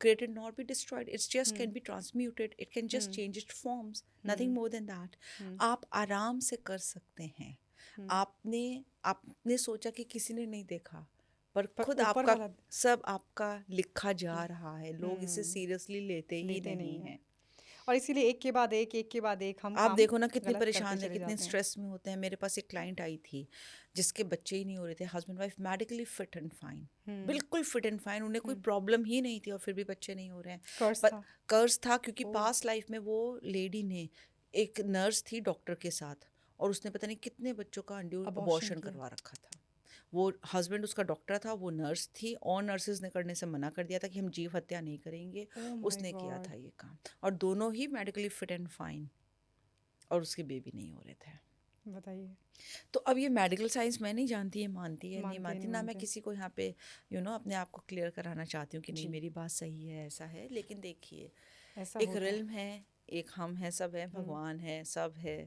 created not be destroyed, it's just can be transmuted, it can just change it's forms, nothing more than that. आप आराम से कर सकते हैं। आपने सोचा कि किसी ने नहीं देखा, पर खुद ऊपर आपका वाला सब आपका लिखा जा रहा है। लोग इसे सीरियसली लेते ही नहीं हैं। और इसीलिए एक के बाद एक हम आप काम देखो ना, कितने गलत करते परेशान है, चले कितने जाते हैं। स्ट्रेस में होते हैं। मेरे पास एक क्लाइंट आई थी जिसके बच्चे ही नहीं हो रहे थे, husband wife medically fit and fine, बिल्कुल फिट एंड फाइन, उन्हें कोई प्रॉब्लम ही नहीं थी, और फिर भी बच्चे नहीं हो रहे हैं। कर्ज था। कर्ज था, क्योंकि पास्ट लाइफ में वो लेडी ने, एक नर्स थी डॉक्टर के साथ, और उसने पता नहीं कितने बच्चों का अबॉर्शन किया। करवा रखा था। वो हस्बैंड उसका डॉक्टर था, वो नर्स थी, और नर्सेज ने करने से मना कर दिया था कि हम जीव हत्या नहीं करेंगे। Oh my उसने किया God. था ये काम, और दोनों ही मेडिकली फिट एंड फाइन। और उसके बेबी नहीं हो रहे थे। बताइए। तो अब ये मेडिकल साइंस मैं नहीं जानती है, मानती है नहीं मानती, ना मैं मानते। किसी को यहाँ पे अपने आप को क्लियर कराना चाहती हूँ कि नहीं जी। मेरी बात सही है, ऐसा है। लेकिन देखिए, ऐसा एक होता है। रिल्म है, एक हम है, सब है, भगवान है, सब है,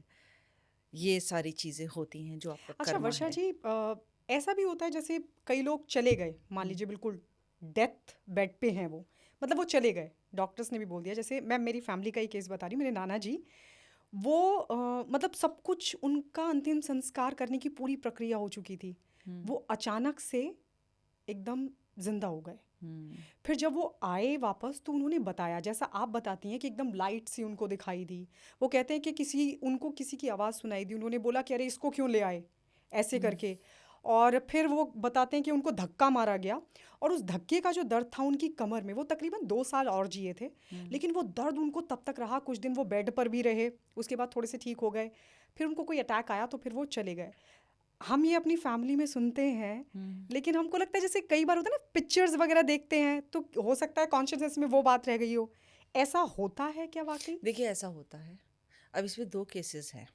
ये सारी चीज़ें होती हैं जो आपका अच्छा कर्मा वर्षा है। जी, ऐसा भी होता है जैसे कई लोग चले गए, मान लीजिए बिल्कुल डेथ बेड पे हैं वो, मतलब वो चले गए, डॉक्टर्स ने भी बोल दिया। जैसे मैं मेरी फैमिली का ही केस बता रही हूँ, मेरे नाना जी, वो मतलब सब कुछ उनका अंतिम संस्कार करने की पूरी प्रक्रिया हो चुकी थी, वो अचानक से एकदम जिंदा हो गए। फिर जब वो आए वापस तो उन्होंने बताया, जैसा आप बताती हैं कि एकदम लाइट सी उनको दिखाई दी। वो कहते हैं कि उनको किसी की आवाज़ सुनाई दी, उन्होंने बोला कि अरे इसको क्यों ले आए, ऐसे करके। और फिर वो बताते हैं कि उनको धक्का मारा गया, और उस धक्के का जो दर्द था उनकी कमर में, वो तकरीबन 2 साल और जिए थे, लेकिन वो दर्द उनको तब तक रहा। कुछ दिन वो बेड पर भी रहे, उसके बाद थोड़े से ठीक हो गए, फिर उनको कोई अटैक आया तो फिर वो चले गए। हम ये अपनी फैमिली में सुनते हैं, लेकिन हमको लगता है जैसे कई बार होता है ना, पिक्चर्स वगैरह देखते हैं तो हो सकता है कॉन्शियसनेस में वो बात रह गई हो। ऐसा होता है क्या वाकई? देखिए, ऐसा होता है। अब इसमें 2 केसेस हैं।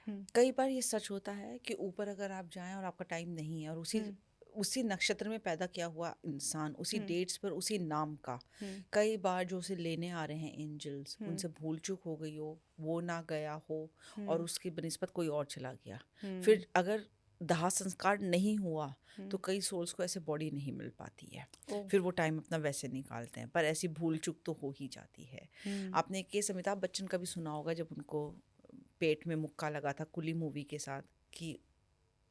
हम्म, कई बार ये सच होता है कि ऊपर अगर आप जाएं और आपका टाइम नहीं है, और उसी हम्म, उसी नक्षत्र में पैदा किया हुआ इंसान, उसी हम्म, डेट्स पर, उसी नाम का, हम्म, कई बार जो उसे लेने आ रहे हैं एंजल्स, हम्म, उनसे भूल चूक हो गई हो, वो ना गया हो, और हम्म, उसकी बनिस्बत कोई और चला गया। हम्म, फिर अगर दाह संस्कार नहीं हुआ हम्म, तो कई सोल्स को ऐसे बॉडी नहीं मिल पाती है। ओ, फिर वो टाइम अपना वैसे निकालते हैं, पर ऐसी भूल चूक तो हो ही जाती है। हम्म, आपने एक केस अमिताभ बच्चन का भी सुना होगा, जब उनको पेट में मुक्का लगा था कुली मूवी के साथ, कि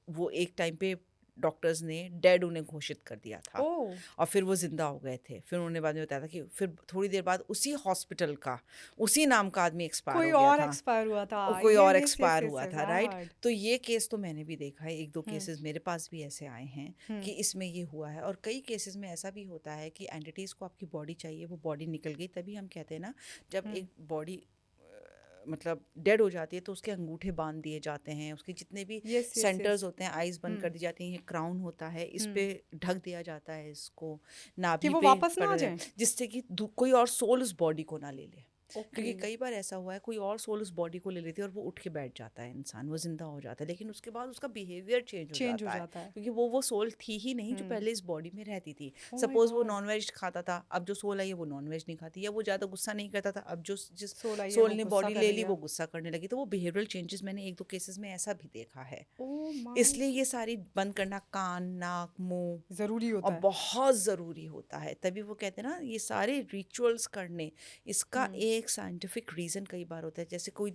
वो एक टाइम पे डॉक्टर्स ने डेड उन्हें घोषित कर दिया था, ओ, और फिर वो जिंदा हो गए थे। फिर उन्होंने बाद में बताया था कि फिर थोड़ी देर बाद उसी हॉस्पिटल का, उसी नाम का आदमी एक्सपायर कोई हो गया और था, एक्सपायर हुआ था। कोई ये और यस यस एक्सपायर यस हुआ यस था, आई राइट। हर्ड। तो ये केस तो मैंने भी देखा है, 1-2 हम्म, केसेस मेरे पास भी ऐसे आए हैं कि इसमें ये हुआ है। और कई केसेस में ऐसा भी होता है कि एंटिटीज़ को आपकी बॉडी चाहिए, वो बॉडी निकल गई। तभी हम कहते हैं ना, जब एक बॉडी मतलब डेड हो जाती है तो उसके अंगूठे बांध दिए जाते हैं, उसके जितने भी यस यस सेंटर्स यस। होते हैं आइज बंद कर दी जाती हैं, क्राउन होता है, इस पे ढक दिया जाता है इसको, कि नाभि वो पे वापस ना आ जाएं। जिससे कि कोई और सोल उस बॉडी को ना ले ले। ओके। क्योंकि कई बार ऐसा हुआ है, कोई और सोल उस बॉडी को ले लेती है और वो उठ के बैठ जाता है, इंसान वो जिंदा हो जाता है, लेकिन उसके बाद उसका बिहेवियर चेंज हो चेंज हो जाता है, जाता है। क्योंकि वो सोल थी ही नहीं जो पहले इस बॉडी में रहती थी। ओ माय सपोज वो गॉड। नॉन वेज खाता था, अब जो सोल आई है वो नॉन वेज नहीं खाती, या वो ज़्यादा गुस्सा नहीं करता था, अब जो जिस सोल आई है सोल वो ने गुस्सा बॉडी कर ले रही ली है। वो गुस्सा करने लगी। तो वो बिहेवियरल चेंजेस मैंने 1-2 केसेस में ऐसा भी देखा है। ओ माय इसलिए ये सारी बंद करना, कान, नाक, मुंह, ज़रूरी और होता है। बहुत ज़रूरी होता है। तभी वो कहते हैं ना, ये सारे रिचुअल्स करने, इसका एक साइंटिफिक रीज़न कई बार होता है। जैसे कोई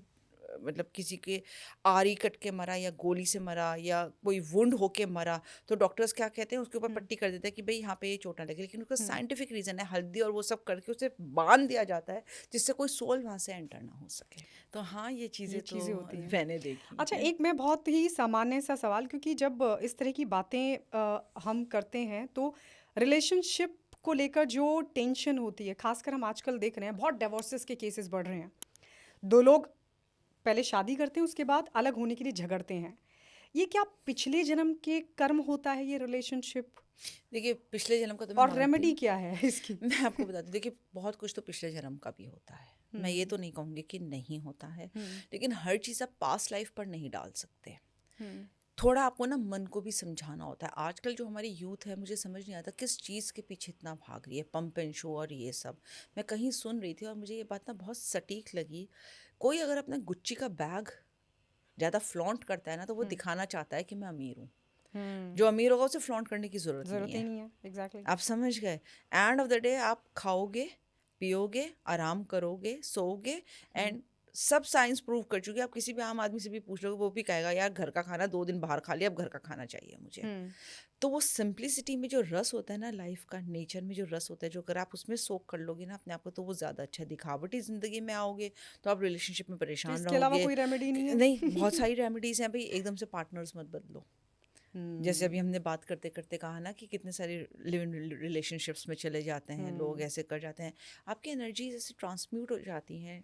मतलब किसी के आरी कट के मरा, या गोली से मरा, या कोई वुंड होके मरा, तो डॉक्टर्स क्या कहते हैं, उसके ऊपर पट्टी कर देते हैं कि भाई यहाँ पे ये चोट ना लगे, लेकिन उसका साइंटिफिक रीज़न है, हल्दी और वो सब करके उसे बांध दिया जाता है जिससे कोई सोल वहाँ से एंटर ना हो सके। तो हाँ, ये ये चीज़ें तो चीज़ें होती हैं। मैंने देखी अच्छा, हैं। एक मैं बहुत ही सामान्य सा सवाल, क्योंकि जब इस तरह की बातें हम करते हैं तो रिलेशनशिप को लेकर जो टेंशन होती है, खासकर हम आजकल देख रहे हैं बहुत डिवोर्सेस के केसेस बढ़ रहे हैं। दो लोग पहले शादी करते हैं, उसके बाद अलग होने के लिए झगड़ते हैं। ये क्या पिछले जन्म के कर्म होता है ये रिलेशनशिप? देखिए, पिछले जन्म का तो मैं और मानती रेमेडी हूँ। क्या है इसकी? मैं आपको बताती हूँ, देखिए बहुत कुछ तो पिछले जन्म का भी होता है, मैं ये तो नहीं कहूँगी कि नहीं होता है, लेकिन हर चीज़ आप पास्ट लाइफ पर नहीं डाल सकते। थोड़ा आपको ना मन को भी समझाना होता है। आजकल जो हमारी यूथ है, मुझे समझ नहीं आता किस चीज़ के पीछे इतना भाग रही है, पंप एंड शो और ये सब। मैं कहीं सुन रही थी और मुझे ये बात ना बहुत सटीक लगी। कोई अगर अपना गुच्ची का बैग ज़्यादा फ्लॉन्ट करता है ना, तो वो दिखाना चाहता है कि मैं अमीर हूँ। जो अमीर होगा उसे फ्लॉन्ट करने की ज़रूरत ज़रूरत नहीं ही है। नहीं है। एग्जैक्टली। आप समझ गए। एंड ऑफ द डे आप खाओगे, पियोगे, आराम करोगे, सोओगे, एंड सब साइंस प्रूव कर चुकी है। आप किसी भी आम आदमी से भी पूछ लोगे, वो भी कहेगा यार घर का खाना 2 दिन बाहर खा लिया, अब घर का खाना चाहिए मुझे। तो वो सिंप्लिसिटी में जो रस होता है ना, लाइफ का नेचर में जो रस होता है, जो अगर आप उसमें सोक कर लोगे ना अपने आप को, तो वो ज़्यादा अच्छा। दिखावटी ज़िंदगी में आओगे तो आप रिलेशनशिप में तो परेशान इसके अलावा रहोगे। कोई रेमेडी नहीं है? नहीं, बहुत सारी रेमेडीज़ हैं भाई। एकदम से पार्टनर्स मत बदलो। जैसे अभी हमने बात करते करते कहा ना कि कितने सारे लिव इन रिलेशनशिप्स में चले जाते हैं लोग, ऐसे कर जाते हैं, आपकी एनर्जी जैसे ट्रांसम्यूट हो जाती हैं,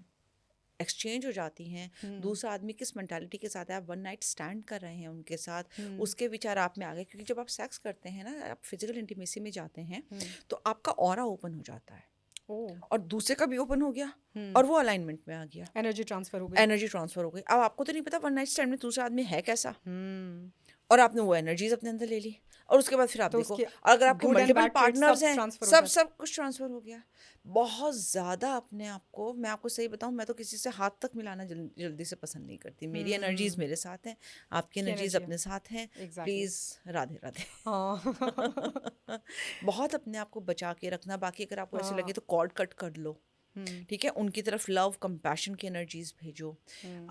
एक्सचेंज हो जाती हैं। दूसरा आदमी किस मेंटालिटी के साथ है, आप वन नाइट स्टैंड कर रहे हैं उनके साथ, उसके विचार आप में आ गए। क्योंकि जब आप सेक्स करते हैं ना, आप फिजिकल इंटीमेसी में जाते हैं, तो आपका ऑरा ओपन हो जाता है। ओह, और दूसरे का भी ओपन हो गया और वो अलाइनमेंट में आ गया, एनर्जी ट्रांसफर हो गई। एनर्जी ट्रांसफर हो गई। अब आपको तो नहीं पता वन नाइट स्टैंड में दूसरा आदमी है कैसा, हम्म, और आपने वो एनर्जीज अपने अंदर ले ली, और उसके बाद फिर आप तो देखो, उसके और अगर आपके good and multiple bad trades partners सब हैं, ट्रांसफर हो सब जाते सब कुछ ट्रांसफर हो गया। बहुत ज़्यादा अपने आप को, मैं आपको सही बताऊं, मैं तो किसी से हाथ तक मिलाना जल्दी से पसंद नहीं करती। मेरी एनर्जीज मेरे साथ हैं, आपकी की एनर्जीज एनर्जी है, अपने साथ हैं। एग्जैक्टली। प्लीज़, राधे राधे। हाँ। बहुत अपने आप को बचा के रखना। बाकी अगर आपको ऐसे लगे हाँ। तो कॉर्ड कट कर लो, हम्म, ठीक है, उनकी तरफ लव कंपैशन की एनर्जीज भेजो।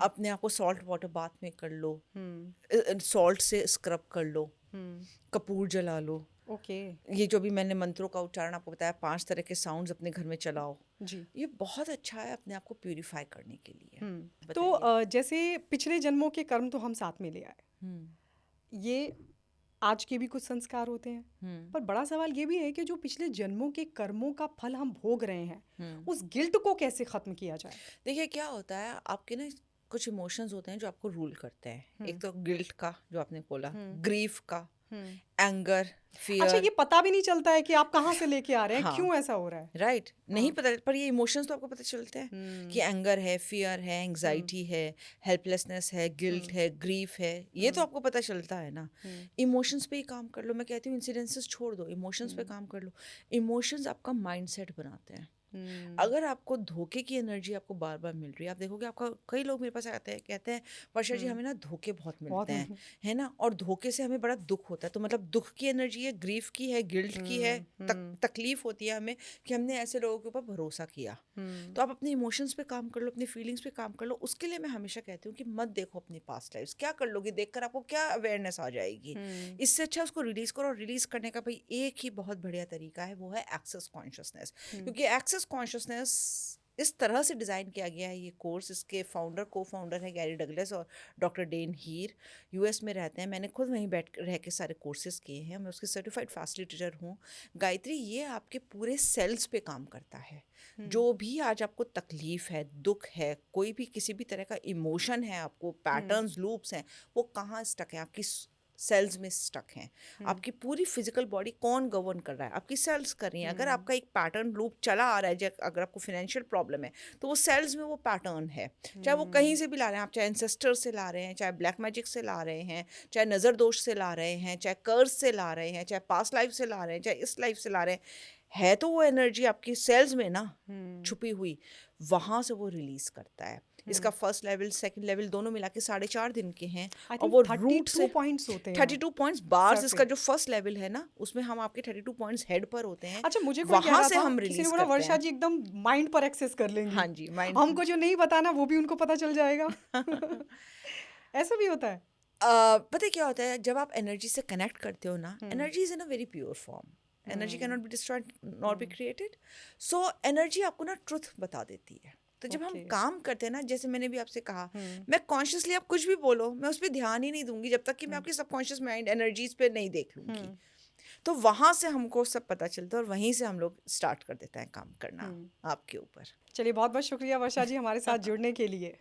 अपने आप को सॉल्ट वाटर बाथ में कर लो, सॉल्ट से स्क्रब कर लो, कपूर जला लो। ओके। ये जो भी मैंने मंत्रों का उच्चारण आपको बताया, 5 तरह के साउंड्स अपने घर में चलाओ, जी। ये बहुत अच्छा है अपने आप को प्यूरिफाई करने के लिए। तो बताइए। जैसे पिछले जन्मों के कर्म तो हम साथ में ले आए, हम्म ये आज के भी कुछ संस्कार होते हैं, हम्म पर बड़ा सवाल ये भी है कि जो पिछले जन्मों के कर्मों का फल हम भोग रहे हैं, हम्म उस गिल्ट को कैसे खत्म किया जाए? देखिए क्या होता है, आपके ना कुछ इमोशंस होते हैं जो आपको रूल करते हैं। एक तो गिल्ट का जो आपने बोला, ग्रीफ का, एंगर, अच्छा, फियर। ये पता भी नहीं चलता है कि आप कहाँ से लेके आ रहे हैं, हाँ, क्यों ऐसा हो रहा है? राइट, नहीं पता, पर ये इमोशंस तो आपको पता चलते हैं कि एंगर है, फियर है, एंग्जाइटी है, हेल्पलेसनेस है, गिल्ट है, ग्रीफ है, ये तो आपको पता चलता है ना। इमोशंस पे ही काम कर लो। मैं कहती हूँ इंसिडेंसेस छोड़ दो, इमोशंस पे काम कर लो। इमोशंस आपका माइंडसेट बनाते हैं। अगर आपको धोखे की एनर्जी आपको बार बार मिल रही है, आप देखोगे आपका, कई लोग मेरे पास आते हैं, कहते हैं वर्षा जी हमें ना धोखे बहुत मिलते हैं, है ना, और धोखे से हमें बड़ा दुख होता है। तो मतलब दुख की एनर्जी है, ग्रीफ की है, गिल्ट की है, तकलीफ होती है हमें कि हमने ऐसे लोगों के ऊपर भरोसा किया। तो आप अपने इमोशंस पे काम कर लो, अपनी फीलिंग्स पे काम कर लो। उसके लिए मैं हमेशा कहती हूँ कि मत देखो अपनी पास्ट लाइफ्स। क्या कर लोगे देखकर, आपको क्या अवेयरनेस आ जाएगी? इससे अच्छा उसको रिलीज करो। और रिलीज करने का भाई एक ही बहुत बढ़िया तरीका है, वो है एक्सेस कॉन्शियसनेस। क्योंकि एक्सेस कॉन्शियसनेस इस तरह से डिज़ाइन किया गया है ये कोर्स, इसके को फाउंडर है गैरी डगलस और डॉक्टर डेन हीर, यूएस में रहते हैं। मैंने खुद वहीं बैठ रह के सारे कोर्सेज किए हैं, मैं उसकी सर्टिफाइड फैसिलिटेटर हूँ। गायत्री, ये आपके पूरे सेल्स पे काम करता है। जो भी आज आपको तकलीफ है, दुख है, कोई भी किसी भी तरह का इमोशन है, आपको पैटर्न्स, लूप्स हैं, वो कहाँ स्टक है? आपकी सेल्स में स्टक हैं। आपकी पूरी फिजिकल बॉडी कौन गवर्न कर रहा है? आपकी सेल्स कर रही हैं। अगर आपका एक पैटर्न लूप चला आ रहा है, अगर आपको फाइनेंशियल प्रॉब्लम है, तो वो सेल्स में वो पैटर्न है। चाहे वो कहीं से भी ला रहे हैं, आप चाहे एंसेस्टर से ला रहे हैं, चाहे ब्लैक मैजिक से ला रहे हैं, चाहे नज़र दोष से ला रहे हैं, चाहे कर्ज से ला रहे हैं, चाहे पास्ट लाइफ से ला रहे हैं, चाहे इस लाइफ से ला रहे हैं, है तो वो एनर्जी आपकी सेल्स में ना छुपी हुई, वहाँ से वो रिलीज करता है। इसका फर्स्ट लेवल, सेकंड लेवल दोनों मिला के 4.5 दिन के हैं। और वो रूट से 32 होते हैं 32 पॉइंट्स बार्स, इसका जो फर्स्ट लेवल है ना, उसमें हम आपके 32 पॉइंट्स हेड पर होते हैं। अच्छा, मुझे कोई कह वहां रहा से था, हम किसी ने रिलीज बोला करते वर्षा हैं। जी एकदम माइंड पर एक्सेस कर लेंगी। हाँ जी, माइंड। हमको जो नहीं बताना वो भी उनको पता चल जाएगा। ऐसा भी होता है? पता है क्या होता है, जब आप एनर्जी से कनेक्ट करते हो ना, energy is in a very pure form. Energy can not be destroyed not be created. So energy आपको ना ट्रुथ बता देती है। तो जब हम काम करते हैं ना, जैसे मैंने भी आपसे कहा, मैं कॉन्शियसली, आप कुछ भी बोलो, मैं उस पर ध्यान ही नहीं दूंगी जब तक कि मैं आपकी सबकॉन्शियस माइंड एनर्जीज पे नहीं देख लूंगी। तो वहां से हमको सब पता चलता है और वहीं से हम लोग स्टार्ट कर देते हैं काम करना आपके ऊपर। चलिए, बहुत बहुत शुक्रिया वर्षा जी हमारे साथ जुड़ने के लिए।